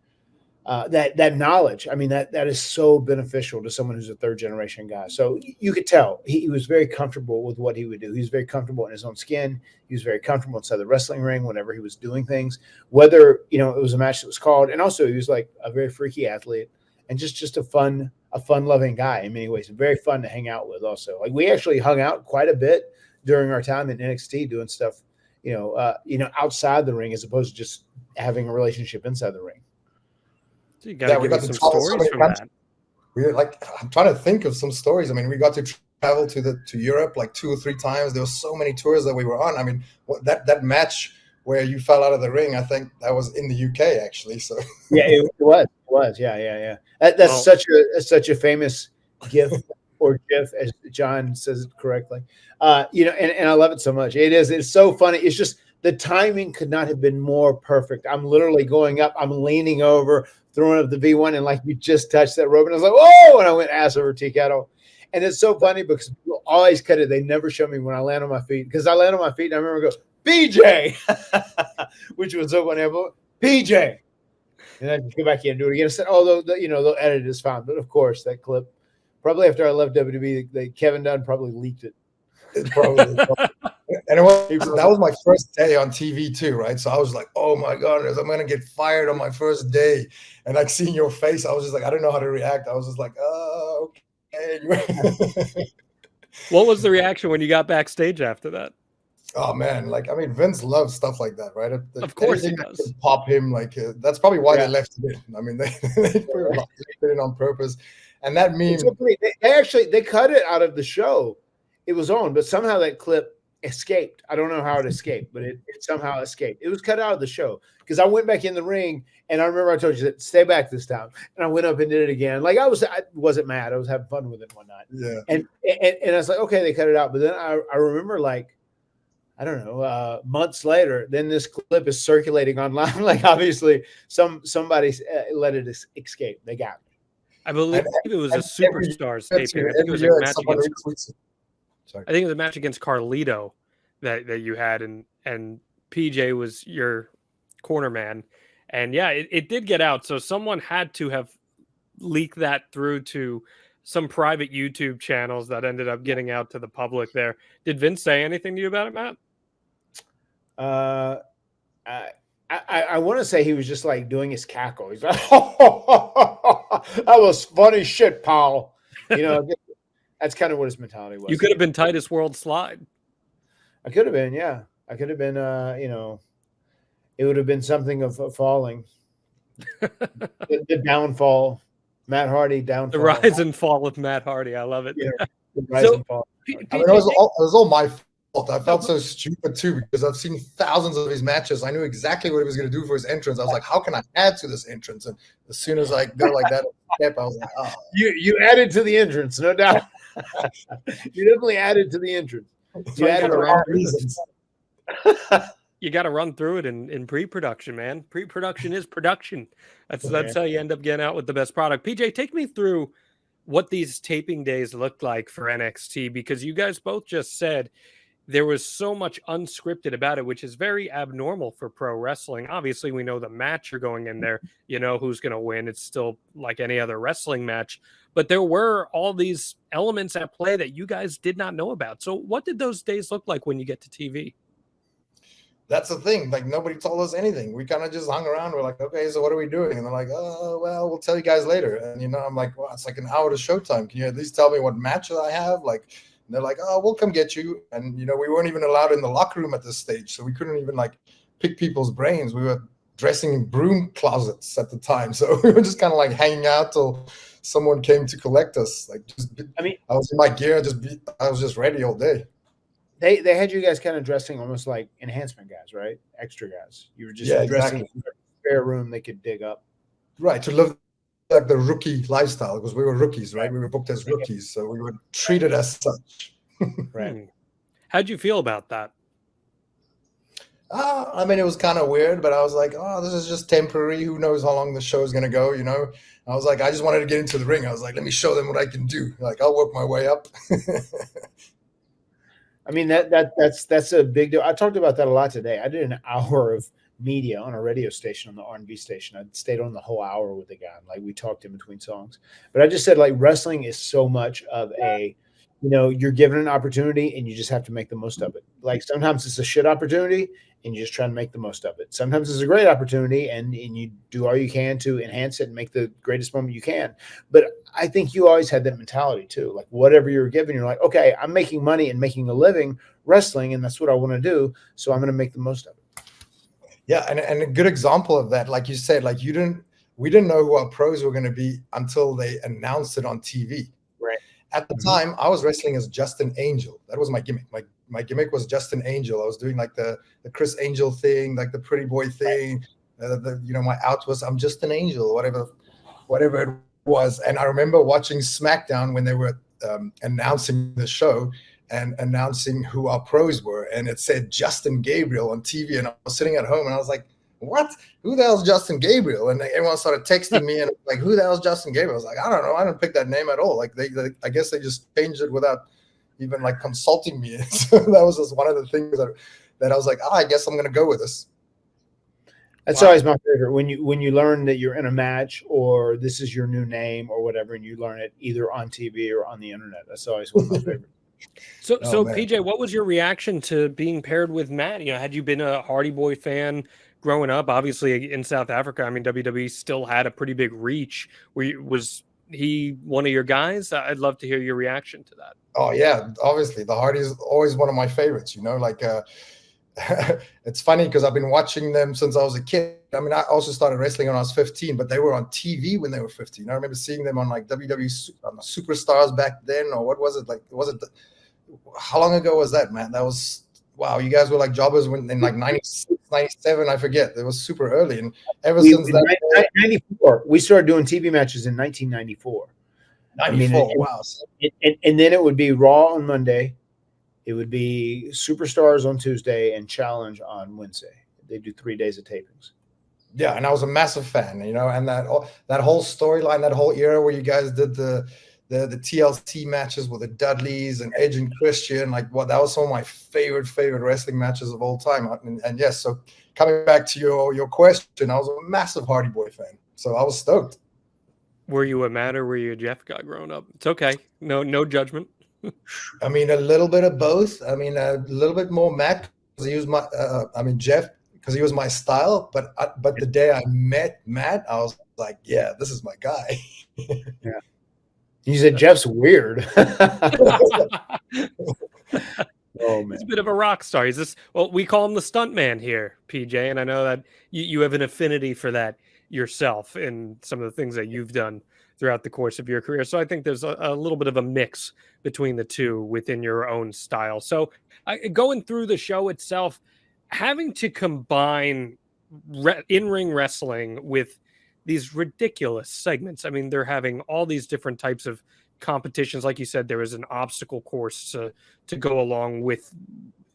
knowledge, I mean, that is so beneficial to someone who's a third generation guy. So you could tell he was very comfortable with what he would do. He was very comfortable in his own skin. He was very comfortable inside the wrestling ring whenever he was doing things, whether, it was a match that was called. And also he was like a very freaky athlete and just a fun loving guy in many ways. Very fun to hang out with also. Like we actually hung out quite a bit during our time in NXT doing stuff, outside the ring as opposed to just having a relationship inside the ring. So you got to give me some stories from that. I'm trying to think of some stories. I mean, we got to travel to Europe like 2 or 3 times. There were so many tours that we were on. I mean, that match where you fell out of the ring, I think that was in the UK actually. So yeah, it was. Yeah. That's such a famous GIF or GIF, as John says it correctly. And I love it so much. It's so funny. It's just the timing could not have been more perfect. I'm literally going up. I'm leaning over, throwing up the V1, and like you just touched that rope, and I was like, "Whoa!" And I went ass over tea kettle. And it's so funny because people always cut it. They never show me when I land on my feet because I land on my feet and I remember go PJ, which was so funny. PJ, and I just go back in and do it again. I said, "Oh, they'll edit it is fine." But of course, that clip probably after I left WWE, Kevin Dunn probably leaked it. It's probably. And that was my first day on TV too, right? So I was like, "Oh my God, I'm gonna get fired on my first day." And like seeing your face, I was just like, I don't know how to react. I was just like, "Oh, okay." What was the reaction when you got backstage after that? Oh man, Vince loves stuff like that, right? Of course he does. Pop him, that's probably why they left it in. I mean, they put it in on purpose, and that meme. They cut it out of the show. It was on, but somehow that clip escaped. I don't know how it escaped, but it somehow escaped. It was cut out of the show because I went back in the ring and I remember I told you that stay back this time, and I went up and did it again. Like I wasn't mad. I was having fun with it one night. Yeah. And I was like, okay, they cut it out. But then I remember like, I don't know, months later, then this clip is circulating online. Like obviously somebody let it escape. They got it. I believe it was a Superstars taping. I think it was a match against. Sorry. I think it was a match against Carlito that you had, and PJ was your corner man. And yeah, it did get out. So someone had to have leaked that through to some private YouTube channels that ended up getting out to the public there. Did Vince say anything to you about it, Matt? I I want to say he was just like doing his cackle. He's like, that was funny shit, pal. You know, that's kind of what his mentality was. You could have been Titus World Slide. I could have been, yeah. I could have been, you know, it would have been something of falling. the downfall, Matt Hardy downfall. The rise and fall of Matt Hardy. I love it. Yeah, the rise and fall. I mean, it was all my fault. I felt so stupid too because I've seen thousands of his matches. I knew exactly what he was going to do for his entrance. I was like, how can I add to this entrance? And as soon as I go like that step, I was like, oh. You added to the entrance, no doubt. You definitely added to the entrance. You added the wrong reasons. You got to run through it in pre-production, man. Pre-production is production. That's how you end up getting out with the best product. PJ, take me through what these taping days looked like for NXT, because you guys both just said there was so much unscripted about it, which is very abnormal for pro wrestling. Obviously, we know the match you're going in there. You know who's going to win. It's still like any other wrestling match. But there were all these elements at play that you guys did not know about. So what did those days look like when you get to TV? That's the thing. Like, nobody told us anything. We kind of just hung around. We're like, okay, so what are we doing? And they're like, oh, well, we'll tell you guys later. And, you know, I'm like, well, it's like an hour to showtime. Can you at least tell me what matches I have? Like, and they're like, oh, we'll come get you. And, you know, we weren't even allowed in the locker room at this stage. So we couldn't even, like, pick people's brains. We were dressing in broom closets at the time. So we were just kind of, like, hanging out till someone came to collect us. Like, I was in my gear. I was just ready all day. They had you guys kind of dressing almost like enhancement guys, right? Extra guys. You were just dressing in a spare room they could dig up. Right, to live like the rookie lifestyle, because we were rookies, right? We were booked as rookies, so we were treated as such. Right. How'd you feel about that? I mean, it was kind of weird, but I was like, oh, this is just temporary. Who knows how long the show is going to go, you know? I was like, I just wanted to get into the ring. I was like, let me show them what I can do. Like, I'll work my way up. I mean, that's a big deal. I talked about that a lot today. I did an hour of media on a radio station, on the R&B station. I stayed on the whole hour with the guy. Like, we talked in between songs. But I just said, like, wrestling is so much of a, you know, you're given an opportunity and you just have to make the most of it. Like, sometimes it's a shit opportunity and you just try to make the most of it. Sometimes it's a great opportunity and you do all you can to enhance it and make the greatest moment you can. But I think you always had that mentality too. Like, whatever you're given, you're like, okay, I'm making money and making a living wrestling, and that's what I want to do. So I'm going to make the most of it. Yeah, and a good example of that, like you said, like we didn't know who our pros were going to be until they announced it on TV. Right. At the time, I was wrestling as Justin Angel. That was my gimmick. My gimmick was Justin Angel. I was doing like the Chris Angel thing, like the pretty boy thing. You know, my out was I'm just an angel, whatever it was. And I remember watching SmackDown when they were announcing the show and announcing who our pros were, and it said Justin Gabriel on TV, and I was sitting at home and I was like, what? Who the hell's Justin Gabriel? And everyone started texting me and like, who the hell's Justin Gabriel? I was like, I don't know. I didn't pick that name at all. Like I guess they just changed it without even like consulting me. So that was just one of the things that I was like, I guess I'm going to go with this. That's always my favorite. When you learn that you're in a match or this is your new name or whatever, and you learn it either on TV or on the internet. That's always one of my favorites. So PJ, what was your reaction to being paired with Matt? You know, had you been a Hardy Boy fan growing up? Obviously in South Africa, I mean, WWE still had a pretty big reach. Was he one of your guys? I'd love to hear your reaction to that. Oh yeah, obviously the Hardy is always one of my favorites. You know, like it's funny because I've been watching them since I was a kid. I mean, I also started wrestling when I was 15, but they were on TV when they were 15. I remember seeing them on like WWE Superstars back then, or what was it? Like, how long ago was that, man? That was, wow, you guys were like jobbers in like 96, 97, I forget. It was super early. And ever since that. 94. We started doing TV matches in 1994. 94, wow. And then it would be Raw on Monday. It would be Superstars on Tuesday and Challenge on Wednesday. They do 3 days of tapings. Yeah, and I was a massive fan, you know, and that whole storyline, that whole era where you guys did the TLC matches with the Dudleys and Edge and Christian, like that was some of my favorite wrestling matches of all time. And yes, so coming back to your question, I was a massive Hardy Boy fan, so I was stoked. Were you a Matt or were you a Jeff guy growing up? It's okay, no judgment. I mean, a little bit of both. I mean, a little bit more Matt because he was Jeff because he was my style. But the day I met Matt, I was like, yeah, this is my guy. Yeah. You said Jeff's weird. Oh man, he's a bit of a rock star. He's this. Well, we call him the stunt man here, PJ, and I know that you have an affinity for that yourself in some of the things that you've done throughout the course of your career. So I think there's a little bit of a mix between the two within your own style. So going through the show itself, having to combine in-ring wrestling with these ridiculous segments. I mean, they're having all these different types of competitions. Like you said, there was an obstacle course to go along with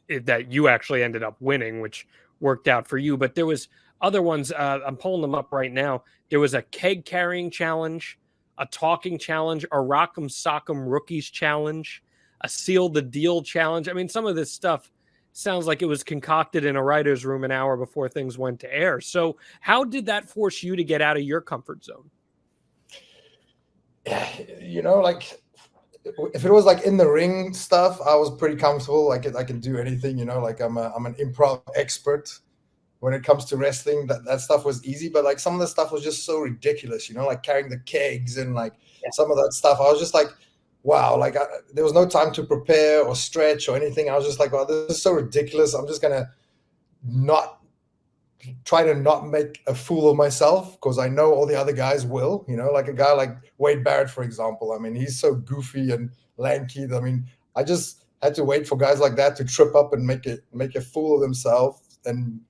it that you actually ended up winning, which worked out for you. But there was other ones. I'm pulling them up right now. There was a keg carrying challenge, a talking challenge, a Rock'em Sock'em Rookies challenge, a Seal the Deal challenge. I mean, some of this stuff sounds like it was concocted in a writer's room an hour before things went to air. So how did that force you to get out of your comfort zone? You know, like if it was like in the ring stuff, I was pretty comfortable. I can do anything, you know, like I'm an improv expert when it comes to wrestling. That stuff was easy, but like some of the stuff was just so ridiculous, you know, like carrying the kegs and like some of that stuff. I was just like, wow, like there was no time to prepare or stretch or anything. I was just like, wow, this is so ridiculous. I'm just gonna try to not make a fool of myself because I know all the other guys will, you know, like a guy like Wade Barrett, for example. I mean, he's so goofy and lanky. I mean, I just had to wait for guys like that to trip up and make a fool of themselves, and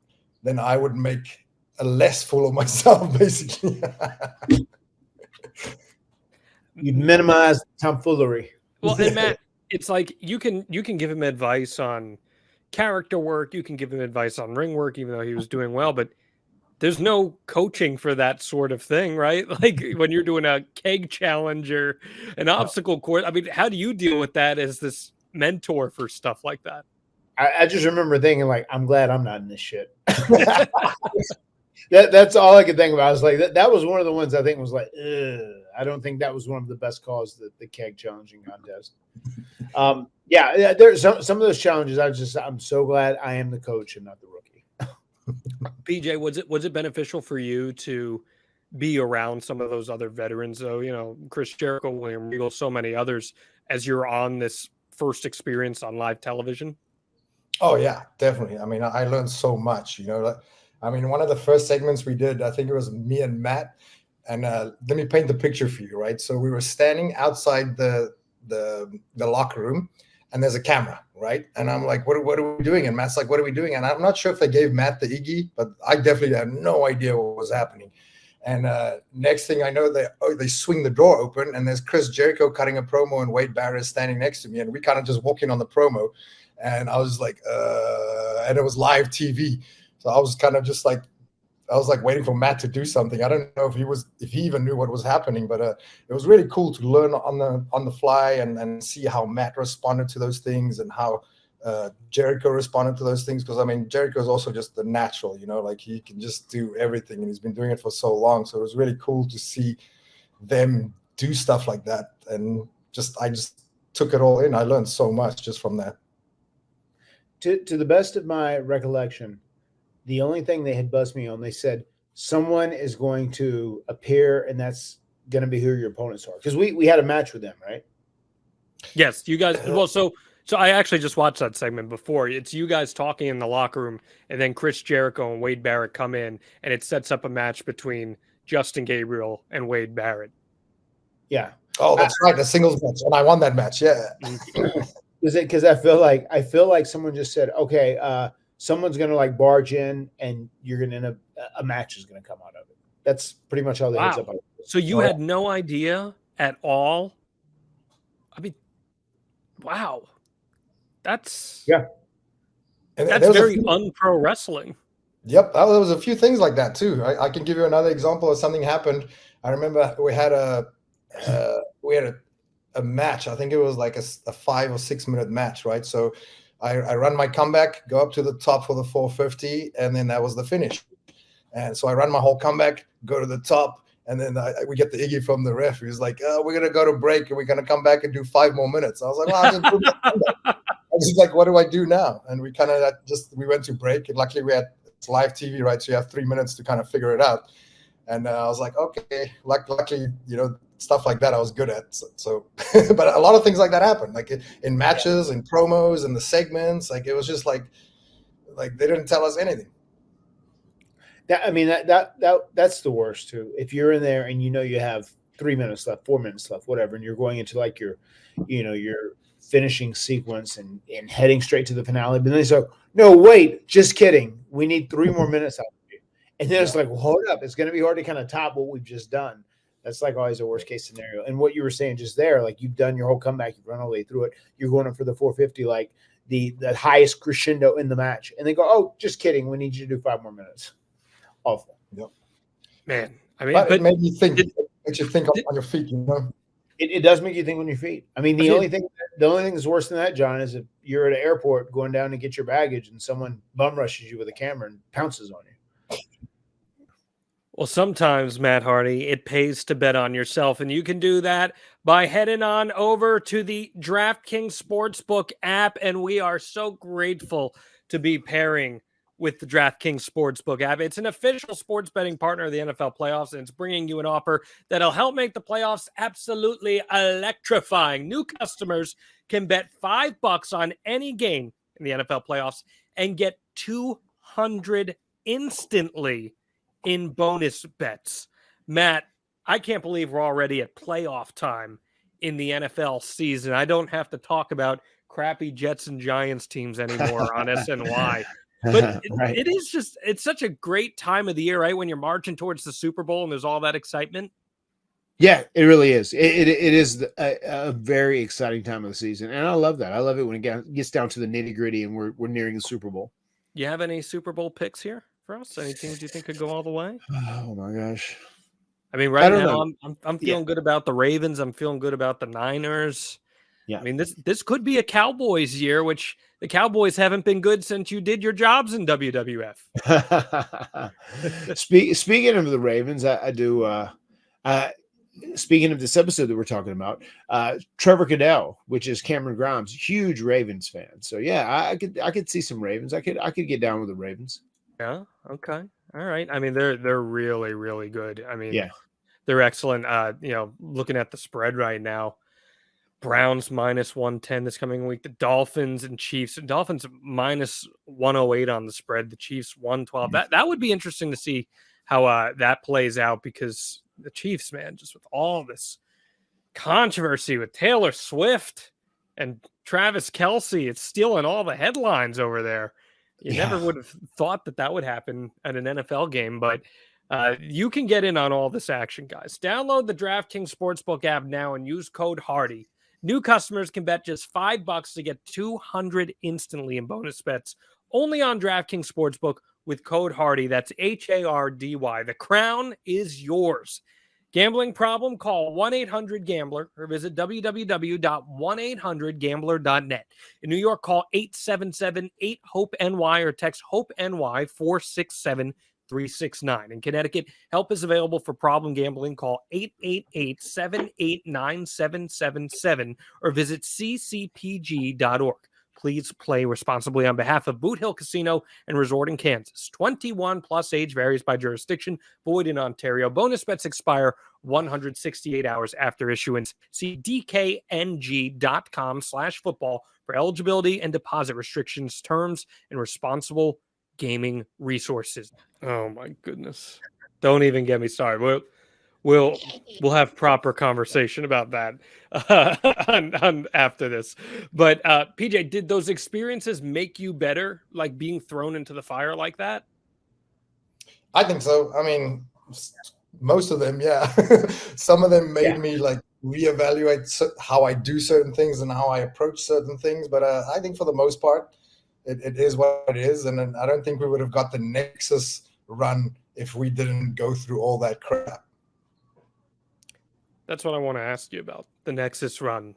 then I would make a less fool of myself, basically. you minimize tomfoolery. Well, and Matt, it's like you can give him advice on character work, you can give him advice on ring work, even though he was doing well, but there's no coaching for that sort of thing, right? Like when you're doing a keg challenge or an obstacle course. I mean, how do you deal with that as this mentor for stuff like that? I just remember thinking, like, I'm glad I'm not in this shit. That's all I could think about. I was like, that was one of the ones I think was like, ugh. I don't think that was one of the best calls, the keg challenging contest. Yeah, there's some of those challenges. I'm so glad I am the coach and not the rookie. PJ, was it beneficial for you to be around some of those other veterans, though? You know, Chris Jericho, William Regal, so many others, as you're on this first experience on live television. Oh yeah, definitely. I mean, I learned so much. You know, I mean, one of the first segments we did, I think it was me and Matt. And let me paint the picture for you, right? So we were standing outside the locker room, and there's a camera, right? And I'm like, what are we doing? And Matt's like, what are we doing? And I'm not sure if they gave Matt the Iggy, but I definitely had no idea what was happening. And next thing I know, they swing the door open, and there's Chris Jericho cutting a promo, and Wade Barrett is standing next to me, and we kind of just walk in on the promo, and I was like, and it was live TV, so I was kind of just like, I was like waiting for Matt to do something. I don't know if he even knew what was happening, but it was really cool to learn on the fly and see how Matt responded to those things and how Jericho responded to those things. Because I mean, Jericho is also just the natural, you know, like he can just do everything, and he's been doing it for so long. So it was really cool to see them do stuff like that, and I just took it all in. I learned so much just from that. To the best of my recollection, the only thing they had buzzed me on, they said someone is going to appear, and that's going to be who your opponents are. Because we had a match with them, right? Yes, you guys. Well, so I actually just watched that segment before. It's you guys talking in the locker room, and then Chris Jericho and Wade Barrett come in, and it sets up a match between Justin Gabriel and Wade Barrett. Yeah. Oh, that's right, the singles match, and I won that match. Yeah. Because I feel like someone just said, okay, someone's going to like barge in, and you're going to end up, a match is going to come out of it. That's pretty much all the heads up. So you had no idea at all? I mean, wow. That's very unpro wrestling. Yep. There was a few things like that too. I can give you another example of something happened. I remember we had a match. I think it was like a 5 or 6 minute match, right? So I run my comeback, go up to the top for the 450, and then that was the finish. And so I run my whole comeback, go to the top, and then we get the Iggy from the ref. He was like, we're going to go to break, and we're going to come back and do 5 more minutes. I was like, well, I was just like, what do I do now? And we kind of we went to break, and luckily we had it's live TV, right? So you have 3 minutes to kind of figure it out. And I was like, okay, luckily, stuff like that I was good at. So but a lot of things like that happened, like in matches and promos and the segments. Like it was just like they didn't tell us anything. That's the worst too. If you're in there and you have 3 minutes left, 4 minutes left, whatever, and you're going into like your finishing sequence and heading straight to the finale, but then they say, no, wait, just kidding. We need 3 more minutes out of you. And then it's like, well, hold up. It's going to be hard to kind of top what we've just done. That's like always a worst case scenario. And what you were saying just there, like you've done your whole comeback, you've run all the way through it. You're going up for the 450, like the highest crescendo in the match. And they go, oh, just kidding. We need you to do 5 more minutes. Awful. Yep. Man, I mean, but it made me think. It makes you think on your feet, It does make you think on your feet. I mean, the only thing that's worse than that, John, is if you're at an airport going down to get your baggage and someone bum rushes you with a camera and pounces on you. Well, sometimes, Matt Hardy, it pays to bet on yourself, and you can do that by heading on over to the DraftKings Sportsbook app, and we are so grateful to be pairing with the DraftKings Sportsbook app. It's an official sports betting partner of the NFL playoffs, and it's bringing you an offer that'll help make the playoffs absolutely electrifying. New customers can bet $5 on any game in the NFL playoffs and get $200 instantly in bonus bets. Matt, I can't believe we're already at playoff time in the NFL season. I don't have to talk about crappy Jets and Giants teams anymore on SNY. But Right. it's such a great time of the year, right? When you're marching towards the Super Bowl and there's all that excitement. Yeah, it really is. It is a very exciting time of the season. And I love that. I love it when it gets down to the nitty gritty and we're nearing the Super Bowl. You have any Super Bowl picks here for us? Any teams you think could go all the way? Oh my gosh. I mean, right now I'm feeling good about the Ravens. I'm feeling good about the Niners. Yeah. I mean, this could be a Cowboys year, which the Cowboys haven't been good since you did your jobs in WWF. Speaking of the Ravens, I do. Speaking of this episode that we're talking about, Trevor Goodell, which is Cameron Grimes, huge Ravens fan. So yeah, I could see some Ravens. I could get down with the Ravens. Yeah. Okay. All right. I mean, they're really, really good. I mean, yeah, they're excellent. Looking at the spread right now, Browns -110 this coming week. The Dolphins and Chiefs. Dolphins -108 on the spread. The Chiefs 112. That would be interesting to see how that plays out, because the Chiefs, man, just with all this controversy with Taylor Swift and Travis Kelce, it's stealing all the headlines over there. You never would have thought that would happen at an NFL game, but you can get in on all this action, guys. Download the DraftKings Sportsbook app now and use code HARDY. New customers can bet just $5 to get $200 instantly in bonus bets only on DraftKings Sportsbook with code HARDY. That's HARDY. The crown is yours. Gambling problem? Call 1-800-GAMBLER or visit www.1800gambler.net. In New York, call 877-8-HOPE-NY or text HOPE-NY 467-369. In Connecticut, help is available for problem gambling. Call 888-789-7777 or visit ccpg.org. Please play responsibly on behalf of Boot Hill Casino and Resort in Kansas. 21 plus, age varies by jurisdiction. Void in Ontario. Bonus bets expire 168 hours after issuance. See dkng.com/football for eligibility and deposit restrictions, terms, and responsible gaming resources. Oh my goodness. Don't even get me started. We'll have proper conversation about that on after this. But PJ, did those experiences make you better, like being thrown into the fire like that? I think so. I mean, most of them, yeah. Some of them made me like reevaluate how I do certain things and how I approach certain things. But I think for the most part, it is what it is. And I don't think we would have got the Nexus run if we didn't go through all that crap. That's what I want to ask you about, the Nexus run.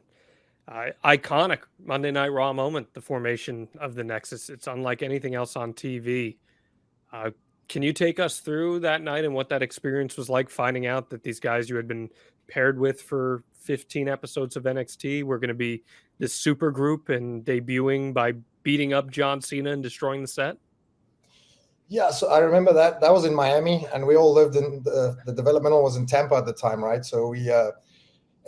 Iconic Monday Night Raw moment, the formation of the Nexus. It's unlike anything else on TV. Can you take us through that night and what that experience was like, finding out that these guys you had been paired with for 15 episodes of NXT were going to be this super group and debuting by beating up John Cena and destroying the set? Yeah, so I remember that was in Miami, and we all lived in the developmental was in Tampa at the time, right? So we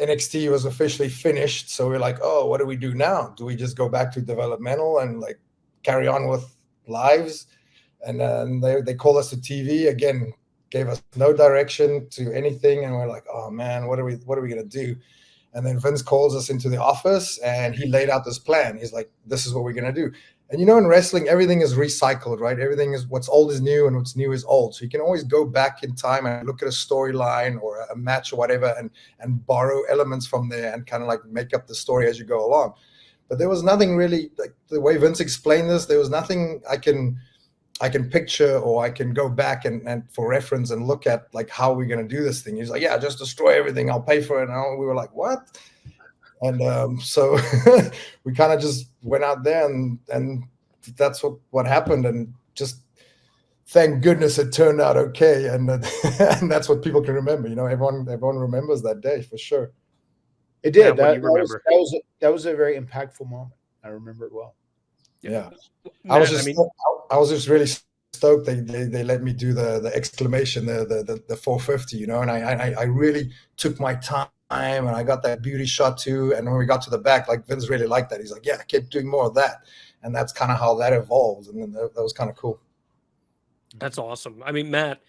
NXT was officially finished, so we're like, oh, what do we do now? Do we just go back to developmental and like carry on with lives? And then they called us to TV again, gave us no direction to anything, and we're like, oh man, what are we gonna do? And then Vince calls us into the office, and he laid out this plan. He's like, this is what we're gonna do. And in wrestling, everything is recycled, right? Everything is what's old is new and what's new is old. So you can always go back in time and look at a storyline or a match or whatever and borrow elements from there and kind of like make up the story as you go along. But there was nothing really, like the way Vince explained this, there was nothing I can picture or I can go back and for reference and look at like how we're going to do this thing. He's like, yeah, just destroy everything. I'll pay for it. And we were like, what? And so we kind of just went out there and that's what happened. And just thank goodness it turned out okay. And and that's what people can remember. Everyone remembers that day for sure. It did. That was a very impactful moment. I remember it well. Yeah. I was just really stoked they let me do the exclamation, the 450, and I really took my time and I got that beauty shot too. And when we got to the back, like Vince really liked that. He's like, yeah, I kept doing more of that. And that's kind of how that evolved. And then that was kind of cool. That's awesome. I mean, Matt,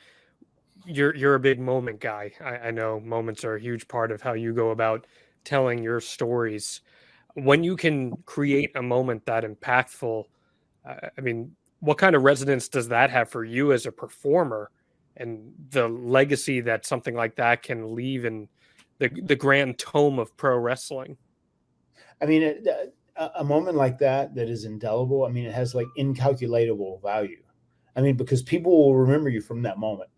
you're a big moment guy. I know moments are a huge part of how you go about telling your stories. When you can create a moment that impactful, I mean, what kind of resonance does that have for you as a performer and the legacy that something like that can leave in the grand tome of pro wrestling? I mean, a moment like that is indelible. I mean, it has like incalculable value. I mean, because people will remember you from that moment.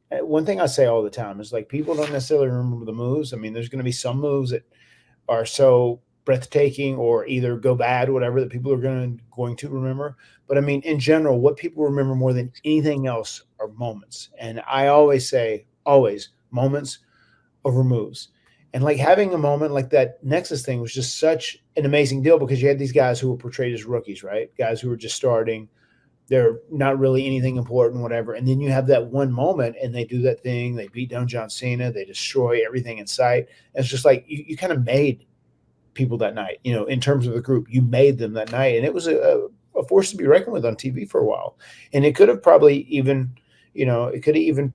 One thing I say all the time is like, people don't necessarily remember the moves. I mean, there's going to be some moves that are so breathtaking or either go bad, whatever, that people are going to remember. But I mean, in general, what people remember more than anything else are moments. And I always say, moments over moves. And like having a moment like that Nexus thing was just such an amazing deal, because you had these guys who were portrayed as rookies, right? Guys who were just starting. They're not really anything important, whatever. And then you have that one moment and they do that thing. They beat down John Cena. They destroy everything in sight. And it's just like you kind of made people that night, in terms of the group. You made them that night. And it was a force to be reckoned with on TV for a while. And it could have probably even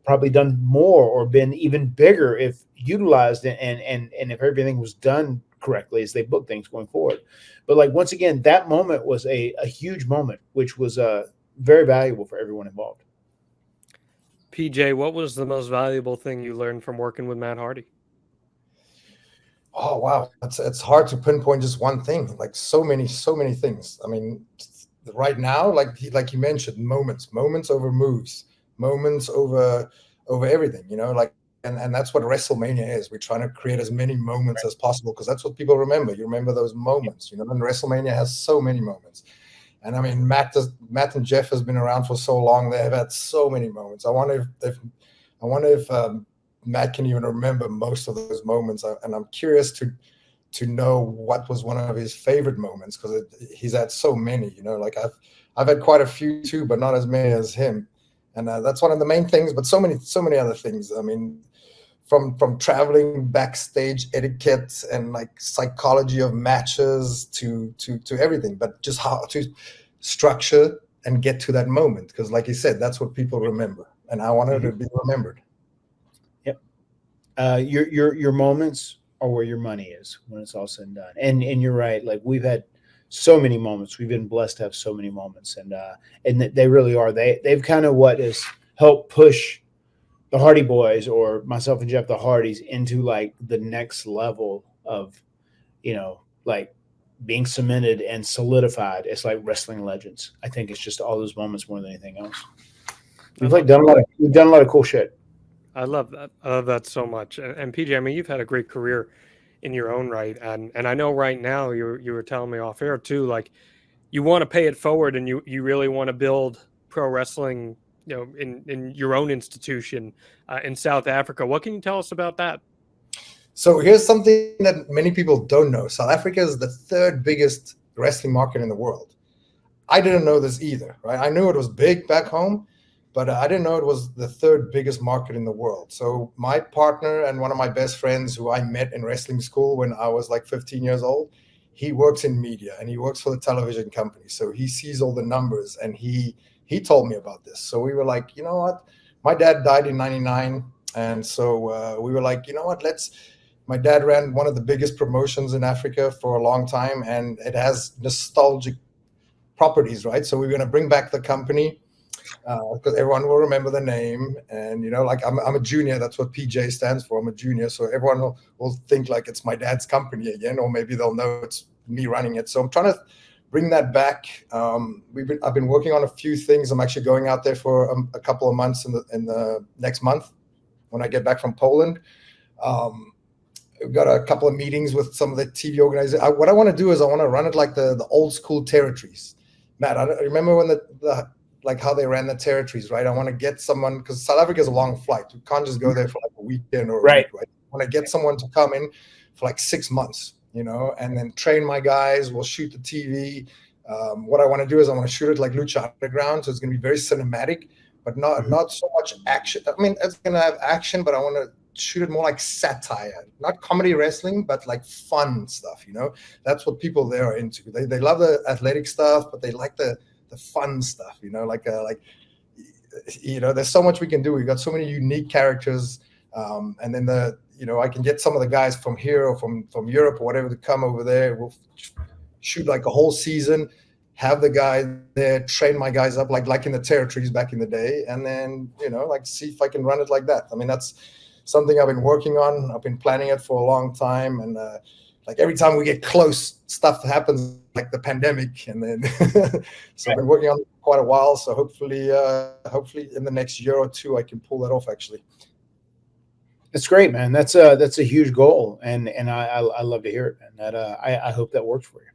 probably done more or been even bigger if utilized and if everything was done correctly as they book things going forward. But like, once again, that moment was a huge moment, which was very valuable for everyone involved. PJ, what was the most valuable thing you learned from working with Matt Hardy? Oh, wow. It's hard to pinpoint just one thing. Like so many things. I mean, right now, like you mentioned, moments over moves, moments over everything, like, and that's what WrestleMania is. We're trying to create as many moments as possible, because that's what people remember. You remember those moments, and WrestleMania has so many moments. And I mean, Matt and Jeff has been around for so long. They have had so many moments. I wonder if Matt can even remember most of those moments. And I'm curious to know what was one of his favorite moments, because he's had so many, like I've had quite a few too, but not as many as him. And that's one of the main things, but so many other things. I mean, from traveling backstage etiquette and like psychology of matches to everything, but just how to structure and get to that moment. Because like you said, that's what people remember. And I wanted to be remembered. Yep. Your moments are where your money is when it's all said and done. And you're right. Like, we've had so many moments. We've been blessed to have so many moments, and they really are. They've kind of what has helped push the Hardy Boys, or myself and Jeff the Hardys, into like the next level of, like being cemented and solidified as like wrestling legends. I think it's just all those moments more than anything else. We've done a lot of cool shit. I love that. I love that so much. And PJ, I mean, you've had a great career in your own right. And I know right now you were telling me off air too, like you want to pay it forward, and you really want to build pro wrestling, in your own institution in South Africa. What can you tell us about that? So here's something that many people don't know. South Africa is the third biggest wrestling market in the world. I didn't know this either, right? I knew it was big back home, but I didn't know it was the third biggest market in the world. So my partner and one of my best friends who I met in wrestling school when I was like 15 years old, he works in media and he works for the television company. So he sees all the numbers, and he told me about this. So we were like, you know what? My dad died in 99. And so we were like, you know what, my dad ran one of the biggest promotions in Africa for a long time, and it has nostalgic properties, right? So we're going to bring back the company because everyone will remember the name. And, you know, like I'm a junior. That's what PJ stands for. I'm a junior. So everyone will think like it's my dad's company again, or maybe they'll know it's me running it. So I'm trying to bring that back. I've been working on a few things. I'm actually going out there for a couple of months in the next month when I get back from Poland. We've got a couple of meetings with some of the TV organizers. What I want to do is I want to run it like the old school territories. Matt, I remember when the like how they ran the territories, right? I want to get someone, because South Africa is a long flight. You can't just go there for like a weekend or a week, right? I want to get someone to come in for like 6 months, you know, and then train my guys. We'll shoot the't. What I want to do is I want to shoot it like Lucha Underground, so it's going to be very cinematic, but not so much action. I mean, it's going to have action, but I want to shoot it more like satire, not comedy wrestling, but like fun stuff, you know. That's what people there are into. They love the athletic stuff, but they like the fun stuff, you know, like you know, there's so much we can do. We've got so many unique characters, and then I can get some of the guys from here or from Europe or whatever to come over there. We'll shoot like a whole season, have the guys there, train my guys up like in the territories back in the day, and then, you know, like see if I can run it like that. I mean, that's something I've been working on. I've been planning it for a long time, and like every time we get close, stuff happens, like the pandemic, and then so I've been working on it for quite a while. So hopefully in the next year or two, I can pull that off. Actually, it's great, man. That's a huge goal, and I love to hear it, man. That I hope that works for you.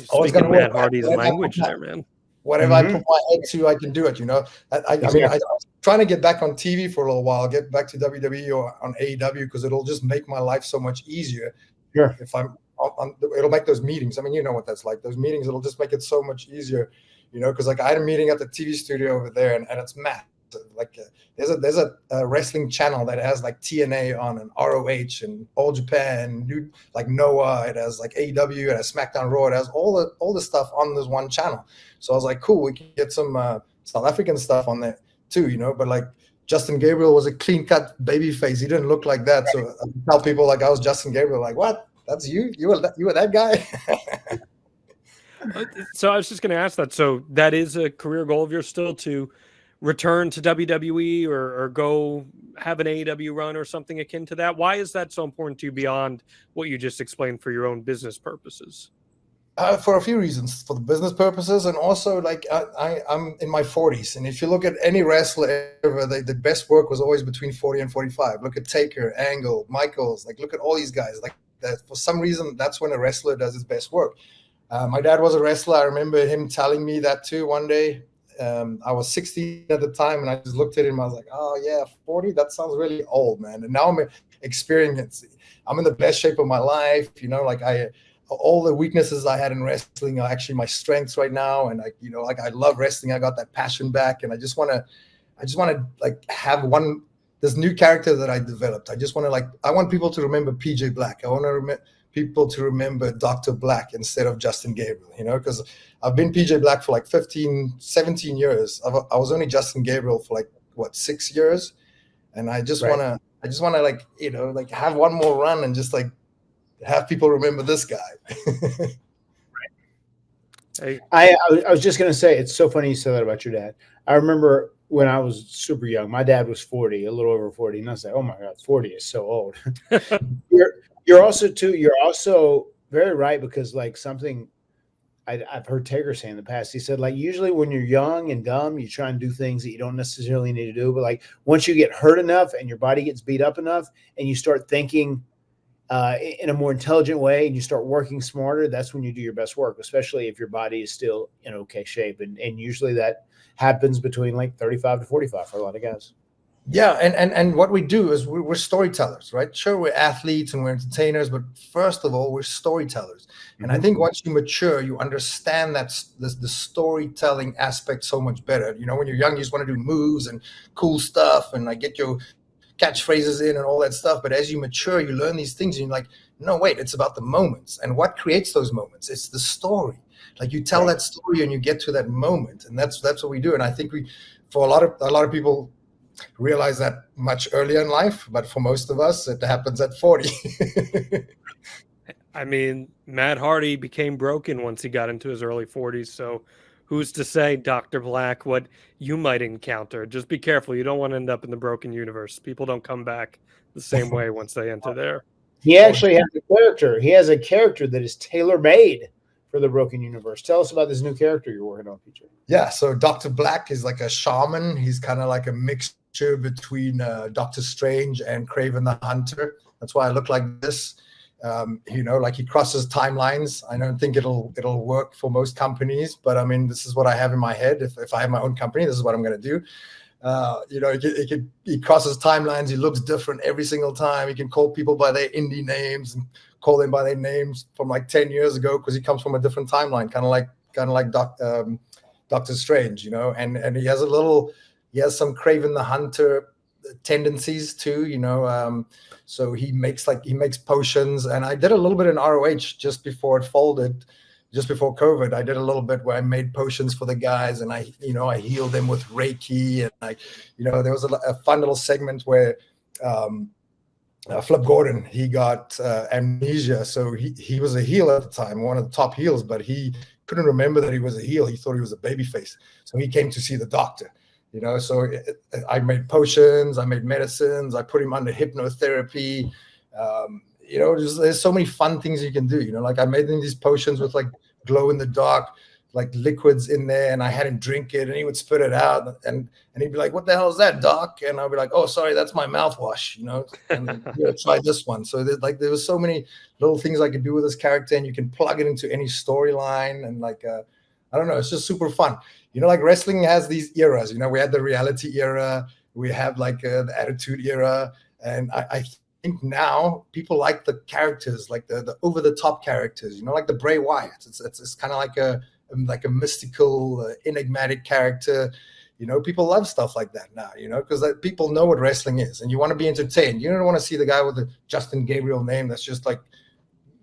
Speaking Matt Hardy's language there, man. Whatever I put my head to, I can do it. You know, I mean, I was trying to get back on TV for a little while, get back to WWE or on AEW, because it'll just make my life so much easier. Sure. If I'm on, it'll make those meetings. I mean, you know what that's like. Those meetings, it'll just make it so much easier, you know, because like I had a meeting at the TV studio over there, and it's massive. Like there's a wrestling channel that has like TNA on, and ROH and All Japan, like Noah. It has like AEW, it has SmackDown Raw. It has all the stuff on this one channel. So I was like, cool, we can get some South African stuff on there too, you know. But like Justin Gabriel was a clean cut baby face. He didn't look like that. So I tell people like I was Justin Gabriel, like, what? That's you? You were that guy? So I was just going to ask that. So that is a career goal of yours still, to return to WWE or go have an AEW run or something akin to that? Why is that so important to you beyond what you just explained for your own business purposes? For a few reasons, for the business purposes, and also like I'm in my 40s, and if you look at any wrestler ever, the best work was always between 40 and 45. Look at Taker, Angle, Michaels, like look at all these guys. Like that, for some reason, that's when a wrestler does his best work. My dad was a wrestler. I remember him telling me that too one day. I was 16 at the time, and I just looked at him. I was like, oh yeah, 40? That sounds really old, man. And now I'm experiencing, I'm in the best shape of my life. You know, like all the weaknesses I had in wrestling are actually my strengths right now. And I love wrestling. I got that passion back, and I just want to like have this new character that I developed. I want people to remember PJ Black. I want to people to remember Dr. Black instead of Justin Gabriel, you know, because I've been PJ Black for like 15, 17 years. I was only Justin Gabriel for like 6 years. And I just want to like, you know, like have one more run and just like have people remember this guy. I was just going to say, it's so funny you said that about your dad. I remember when I was super young, my dad was 40, a little over 40. And I was like, oh my God, 40 is so old. You're also very right, because like something I've heard Taker say in the past, he said, like, usually when you're young and dumb, you try and do things that you don't necessarily need to do. But like once you get hurt enough and your body gets beat up enough and you start thinking in a more intelligent way and you start working smarter, that's when you do your best work, especially if your body is still in okay shape. And usually that happens between like 35 to 45 for a lot of guys. Yeah, and what we do is we're storytellers, right? Sure, we're athletes and we're entertainers, but first of all, we're storytellers. And I think once you mature, you understand that the storytelling aspect so much better. You know, when you're young, you just want to do moves and cool stuff and like get your catchphrases in and all that stuff. But as you mature, you learn these things and you're like, no, wait, it's about the moments. And what creates those moments? It's the story. Like you tell that story and you get to that moment. And that's what we do. And I think for a lot of people realize that much earlier in life, but for most of us, it happens at 40. I mean, Matt Hardy became broken once he got into his early 40s. So who's to say, Dr. Black, what you might encounter? Just be careful. You don't want to end up in the broken universe. People don't come back the same way once they enter there. He actually has a character. He has a character that is tailor-made for the broken universe. Tell us about this new character you're working on, PJ. Yeah, so Dr. Black is like a shaman. He's kind of like a mixture between Doctor Strange and Kraven the Hunter. That's why I look like this. You know, like he crosses timelines. I don't think it'll work for most companies, but I mean, this is what I have in my head. If I have my own company, this is what I'm going to do. You know, he crosses timelines. He looks different every single time. He can call people by their indie names and call them by their names from like 10 years ago because he comes from a different timeline, kind of like Doctor Strange, you know. And he has some Kraven the Hunter tendencies too, you know. So he makes potions, and I did a little bit in ROH just before it folded. Just before COVID, I did a little bit where I made potions for the guys, and I healed them with Reiki, and there was a fun little segment where Flip Gordon, he got amnesia, so he was a heel at the time, one of the top heels, but he couldn't remember that he was a heel. He thought he was a babyface, so he came to see the doctor. You know, so I made potions, I made medicines, I put him under hypnotherapy. You know, there's so many fun things you can do. You know, like I made them these potions with like glow in the dark, like liquids in there, and I had him drink it, and he would spit it out, and he'd be like, "What the hell is that, doc?" And I'll be like, "Oh, sorry, that's my mouthwash." You know, and try this one. So there was so many little things I could do with this character, and you can plug it into any storyline, and like I don't know, it's just super fun. You know, like wrestling has these eras. You know, we had the reality era, we have like the attitude era, and I think now people like the characters, like the over the top characters. You know, like the Bray Wyatt. It's kind of like a mystical, enigmatic character. You know, people love stuff like that now. You know, because people know what wrestling is, and you want to be entertained. You don't want to see the guy with the Justin Gabriel name that's just like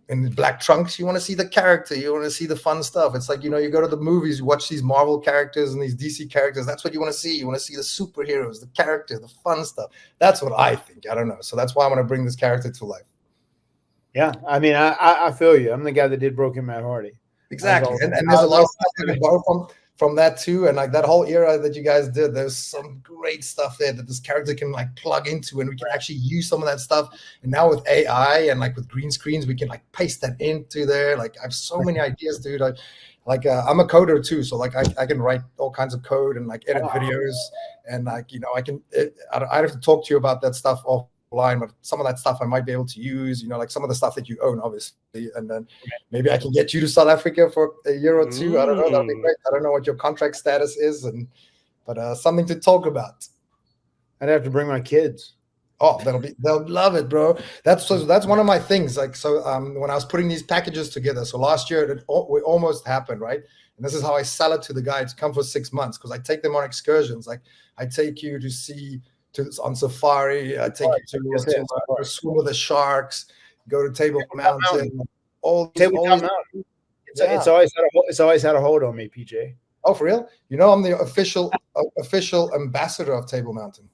in the black trunks. You want to see the character. You want to see the fun stuff. It's like, you know, you go to the movies, you watch these Marvel characters and these DC characters. That's what you want to see. You want to see the superheroes, the character, the fun stuff. That's what I think. I don't know. So that's why I want to bring this character to life. Yeah, I mean, I feel you. I'm the guy that did Broken Matt Hardy. Exactly. And there's a lot of stuff I can borrow from that too. And like that whole era that you guys did, there's some great stuff there that this character can like plug into, and we can actually use some of that stuff. And now with AI and like with green screens, we can like paste that into there. Like I have so many ideas, dude. I'm a coder too. So like I can write all kinds of code and like edit videos, and like, you know, I have to talk to you about that stuff offline, but some of that stuff I might be able to use, you know, like some of the stuff that you own, obviously. And then maybe I can get you to South Africa for a year or two. I don't know. That'd be great. I don't know what your contract status is, but something to talk about. I'd have to bring my kids. Oh, they'll love it, bro. That's one of my things. Like, so when I was putting these packages together, so last year it almost happened, right? And this is how I sell it to the guy to come for 6 months, because I take them on excursions. Like I take you to see on safari. I take you to swim with the sharks, go to Table Mountain. It's always had a hold on me, PJ. Oh, for real? You know, I'm the official ambassador of Table Mountain.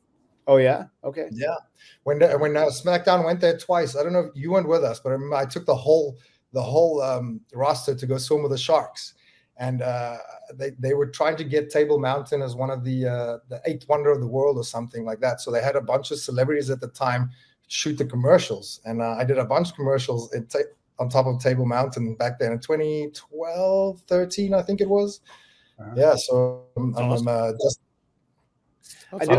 Oh yeah, okay. Yeah, when SmackDown went there twice. I don't know if you went with us, but I remember I took the whole roster to go swim with the sharks, and they were trying to get Table Mountain as one of the eighth wonder of the world or something like that. So they had a bunch of celebrities at the time shoot the commercials, and I did a bunch of commercials on top of Table Mountain back then in 2012, 13, I think it was. Yeah, so I'll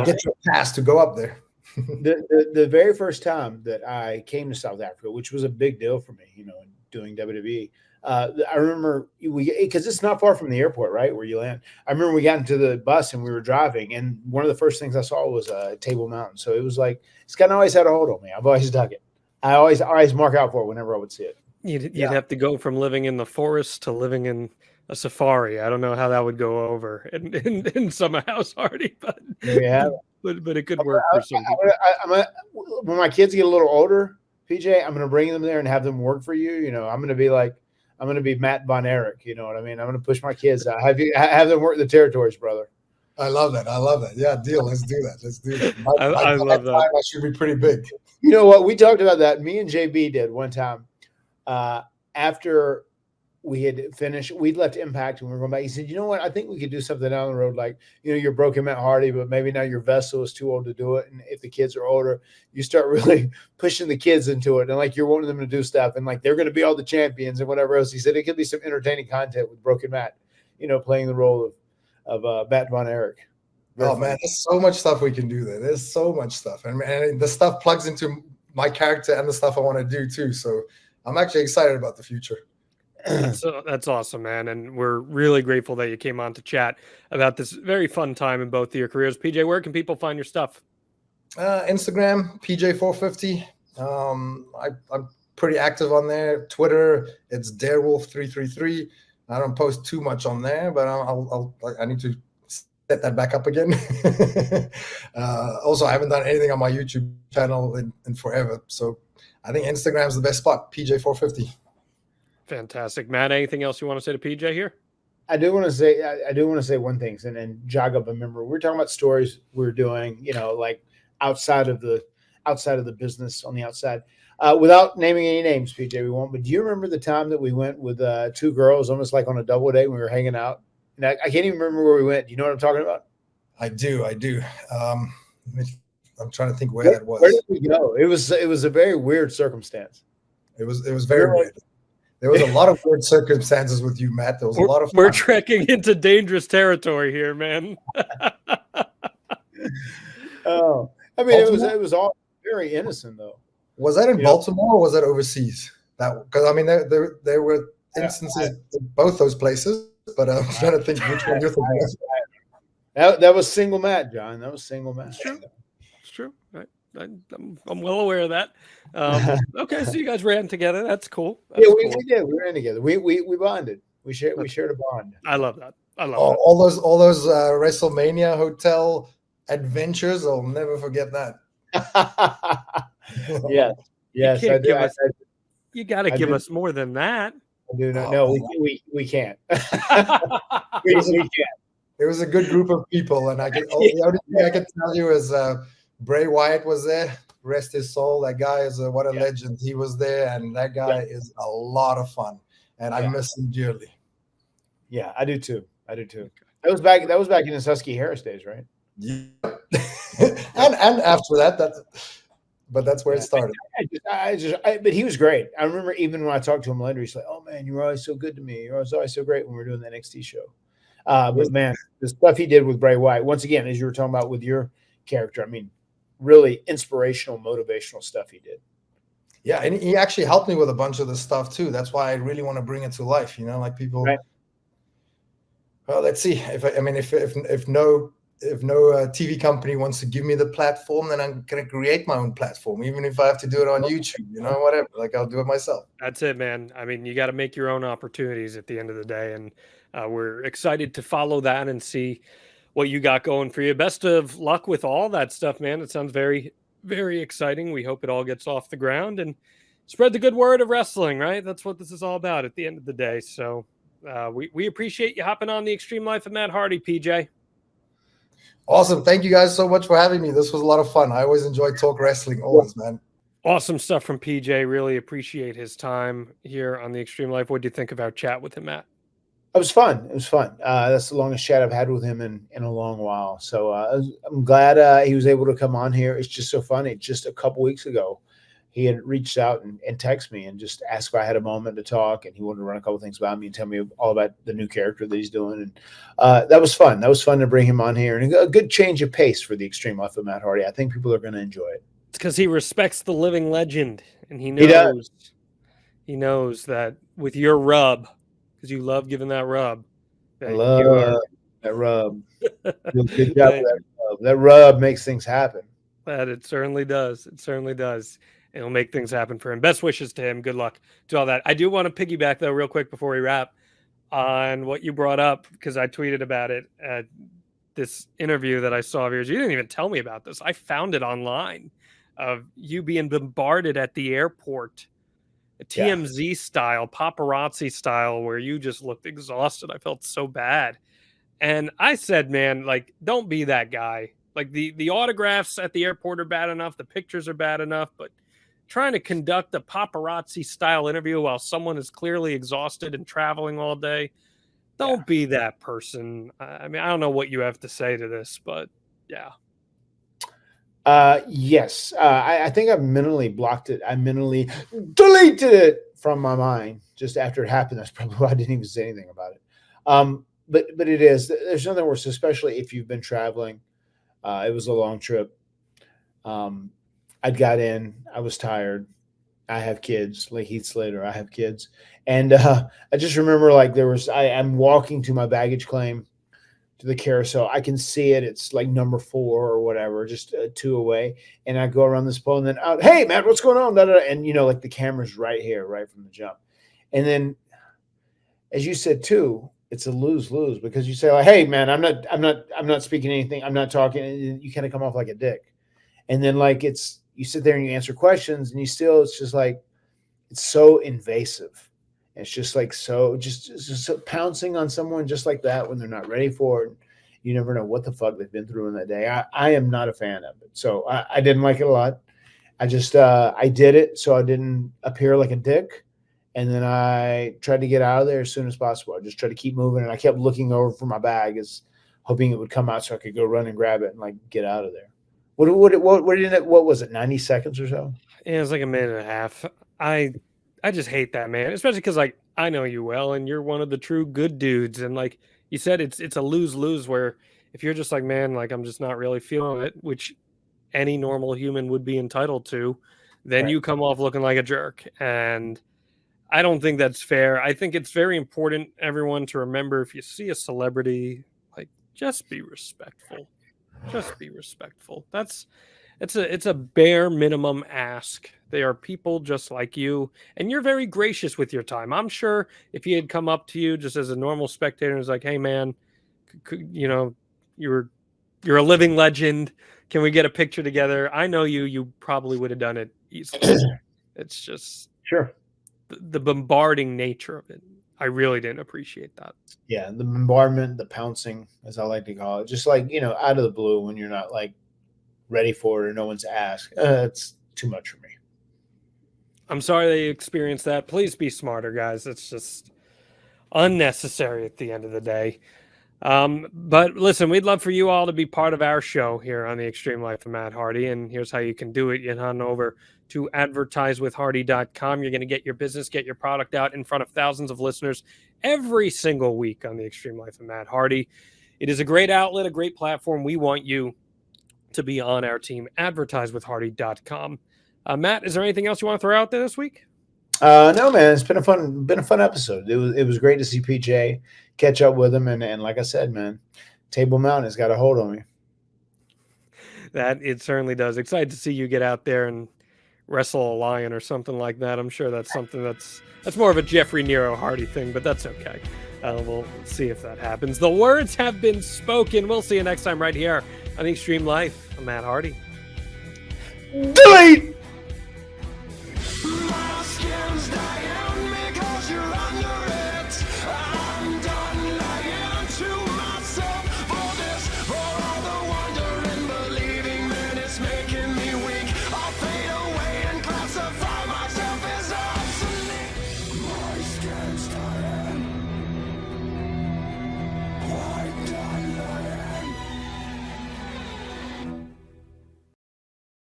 get your pass to go up there. the very first time that I came to South Africa, which was a big deal for me, you know, doing WWE, I remember because it's not far from the airport, right, where you land. I remember we got into the bus and we were driving, and one of the first things I saw was Table Mountain. So it was like it's kind of always had a hold on me. I've always dug it. I always mark out for it whenever I would see it. You'd have to go from living in the forest to living in a safari. I don't know how that would go over in some house Hardy, but but it could work for some people. When my kids get a little older, PJ, I'm going to bring them there and have them work for you. You know, I'm going to be Matt Von Erich. You know what I mean? I'm going to push my kids out. Have them work the territories, brother. I love that. Yeah, deal. Let's do that. I love that. I should be pretty big. You know what? We talked about that. Me and JB did one time. After we had finished, we'd left Impact and we were going back. He said, you know what? I think we could do something down the road. Like, you know, you're broken Matt Hardy, but maybe now your vessel is too old to do it. And if the kids are older, you start really pushing the kids into it. And like, you're wanting them to do stuff. And like, they're going to be all the champions and whatever else. He said, it could be some entertaining content with broken Matt, you know, playing the role of Matt Von Erich. Oh man, there's so much stuff we can do there. There's so much stuff. And the stuff plugs into my character and the stuff I want to do too. So I'm actually excited about the future. That's awesome, man. And we're really grateful that you came on to chat about this very fun time in both of your careers. PJ, where can people find your stuff? Instagram, PJ450. I'm pretty active on there. Twitter, it's Darewolf333. I don't post too much on there, but I need to set that back up again. Also, I haven't done anything on my YouTube channel in forever. So I think Instagram's the best spot, PJ450. Fantastic. Matt, anything else you want to say to PJ here? I do want to say one thing and jog up a memory. We're talking about stories we're doing, you know, like outside of the business on the outside. Without naming any names, PJ, we won't. But do you remember the time that we went with two girls, almost like on a double date when we were hanging out? And I can't even remember where we went. Do you know what I'm talking about? I do. I'm trying to think where that was. Where did we go? It was a very weird circumstance. It was very weird. There was a lot of weird circumstances with you, Matt. There was a lot of fun. We're trekking into dangerous territory here, man. Oh, I mean, it was all very innocent, though. Was that in Baltimore or was that overseas? Because I mean, there were instances in both those places, but I'm trying to think which one you're thinking of. That was single Matt, John. That was single Matt. It's true. I'm well aware of that. Okay, so you guys ran together. That's cool. We did. We ran together. We bonded. We shared a bond. I love that. All those WrestleMania hotel adventures. I'll never forget that. Yes. You got to give us more than that. I do not. No, we can't. we can't. It was a good group of people, and the only thing I can tell you is Bray Wyatt was there. Rest his soul. That guy is what a legend. He was there, and that guy is a lot of fun, and I miss him dearly. Yeah, I do too. That was back in his Husky Harris days, right? Yeah. and after that, that's where it started. But he was great. I remember even when I talked to him later, he's like, "Oh man, you were always so good to me. You were always so great when we were doing the NXT show." But man, the stuff he did with Bray Wyatt, once again, as you were talking about with your character, I mean, really inspirational, motivational stuff he did. Yeah, and he actually helped me with a bunch of the stuff too. That's why I really want to bring it to life. You know, like people. Right. Well, let's see. If no TV company wants to give me the platform, then I'm gonna create my own platform, even if I have to do it on YouTube. You know, whatever. Like I'll do it myself. That's it, man. I mean, you got to make your own opportunities at the end of the day, and we're excited to follow that and see what you got going for you. Best of luck with all that stuff, man. It sounds very, very exciting. We hope it all gets off the ground and spread the good word of wrestling, right? That's what this is all about at the end of the day. So we appreciate you hopping on the Extreme Life of Matt Hardy, PJ. Awesome. Thank you guys so much for having me. This was a lot of fun. I always enjoy talk wrestling, always, man. Awesome stuff from PJ. Really appreciate his time here on the Extreme Life. What do you think of our chat with him, Matt? It was fun. That's the longest chat I've had with him in a long while. So I'm glad he was able to come on here. It's just so funny. Just a couple weeks ago, he had reached out and texted me and just asked if I had a moment to talk. And he wanted to run a couple things by me and tell me all about the new character that he's doing. And that was fun. That was fun to bring him on here. And a good change of pace for the Extreme Life of Matt Hardy. I think people are going to enjoy it. It's because he respects the living legend. And he knows he knows that with your rub, because you love giving that rub. I love that rub. Good job with that rub. That rub makes things happen. That it certainly does. It certainly does. It'll make things happen for him. Best wishes to him. Good luck to all that. I do want to piggyback, though, real quick before we wrap on what you brought up, because I tweeted about it at this interview that I saw of yours. You didn't even tell me about this. I found it online of you being bombarded at the airport, TMZ style, paparazzi style, where you just looked exhausted. I felt so bad. And I said, man, like, don't be that guy. Like the autographs at the airport are bad enough. The pictures are bad enough, but trying to conduct a paparazzi style interview while someone is clearly exhausted and traveling all day, don't be that person. I mean, I don't know what you have to say to this, but yeah. Yes. I think I mentally blocked it. I mentally deleted it from my mind just after it happened. That's probably why I didn't even say anything about it. But it is, there's nothing worse, especially if you've been traveling. It was a long trip. I got in, I was tired. I have kids, like Heath Slater. I have kids. And I just remember, like, I'm walking to my baggage claim to the carousel. I can see it. It's like number 4 or whatever, just 2 away. And I go around this pole and then out, hey, Matt, what's going on? And, like the camera's right here, right from the jump. And then, as you said, too, it's a lose-lose, because you say, like, hey, man, I'm not speaking anything. I'm not talking. And you kind of come off like a dick. And then, like, you sit there and you answer questions, and it's just like, it's so invasive. It's just like, just pouncing on someone just like that when they're not ready for it. You never know what the fuck they've been through in that day. I am not a fan of it. So I didn't like it a lot. I just, I did it so I didn't appear like a dick. And then I tried to get out of there as soon as possible. I just tried to keep moving, and I kept looking over for my bag, hoping it would come out so I could go run and grab it and, like, get out of there. What was it? 90 seconds or so? Yeah, it was like a minute and a half. I just hate that, man. Especially because, like, I know you well, and you're one of the true good dudes. And like you said, it's a lose-lose, where if you're just like, man, like, I'm just not really feeling it, which any normal human would be entitled to, then you come off looking like a jerk. And I don't think that's fair. I think it's very important, everyone, to remember, if you see a celebrity, like, just be respectful. Just be respectful. It's a bare minimum ask. They are people just like you, and you're very gracious with your time. I'm sure if he had come up to you just as a normal spectator and was like, hey, man, you're a living legend. Can we get a picture together? I know you probably would have done it easily. It's just the bombarding nature of it. I really didn't appreciate that. Yeah, the bombardment, the pouncing, as I like to call it, just like, out of the blue when you're not, like, ready for it or no one's asked. It's too much for me. I'm sorry that you experienced that. Please be smarter, guys. It's just unnecessary at the end of the day. But listen, we'd love for you all to be part of our show here on the Extreme Life of Matt Hardy. And here's how you can do it. You head on over to advertisewithhardy.com. You're going to get your business, get your product out in front of thousands of listeners every single week on the Extreme Life of Matt Hardy. It is a great outlet, a great platform. We want you to be on our team. Advertisewithhardy.com. Matt, is there anything else you want to throw out there this week? No, man, it's been a fun episode. It was great to see PJ, catch up with him, and like I said, man, Table Mountain has got a hold on me. That it certainly does. Excited to see you get out there and wrestle a lion or something like that. I'm sure that's something that's more of a Jeffrey Nero Hardy thing, but that's okay. We'll see if that happens. The words have been spoken. We'll see you next time right here on the Extreme Life of Matt Hardy. Delete!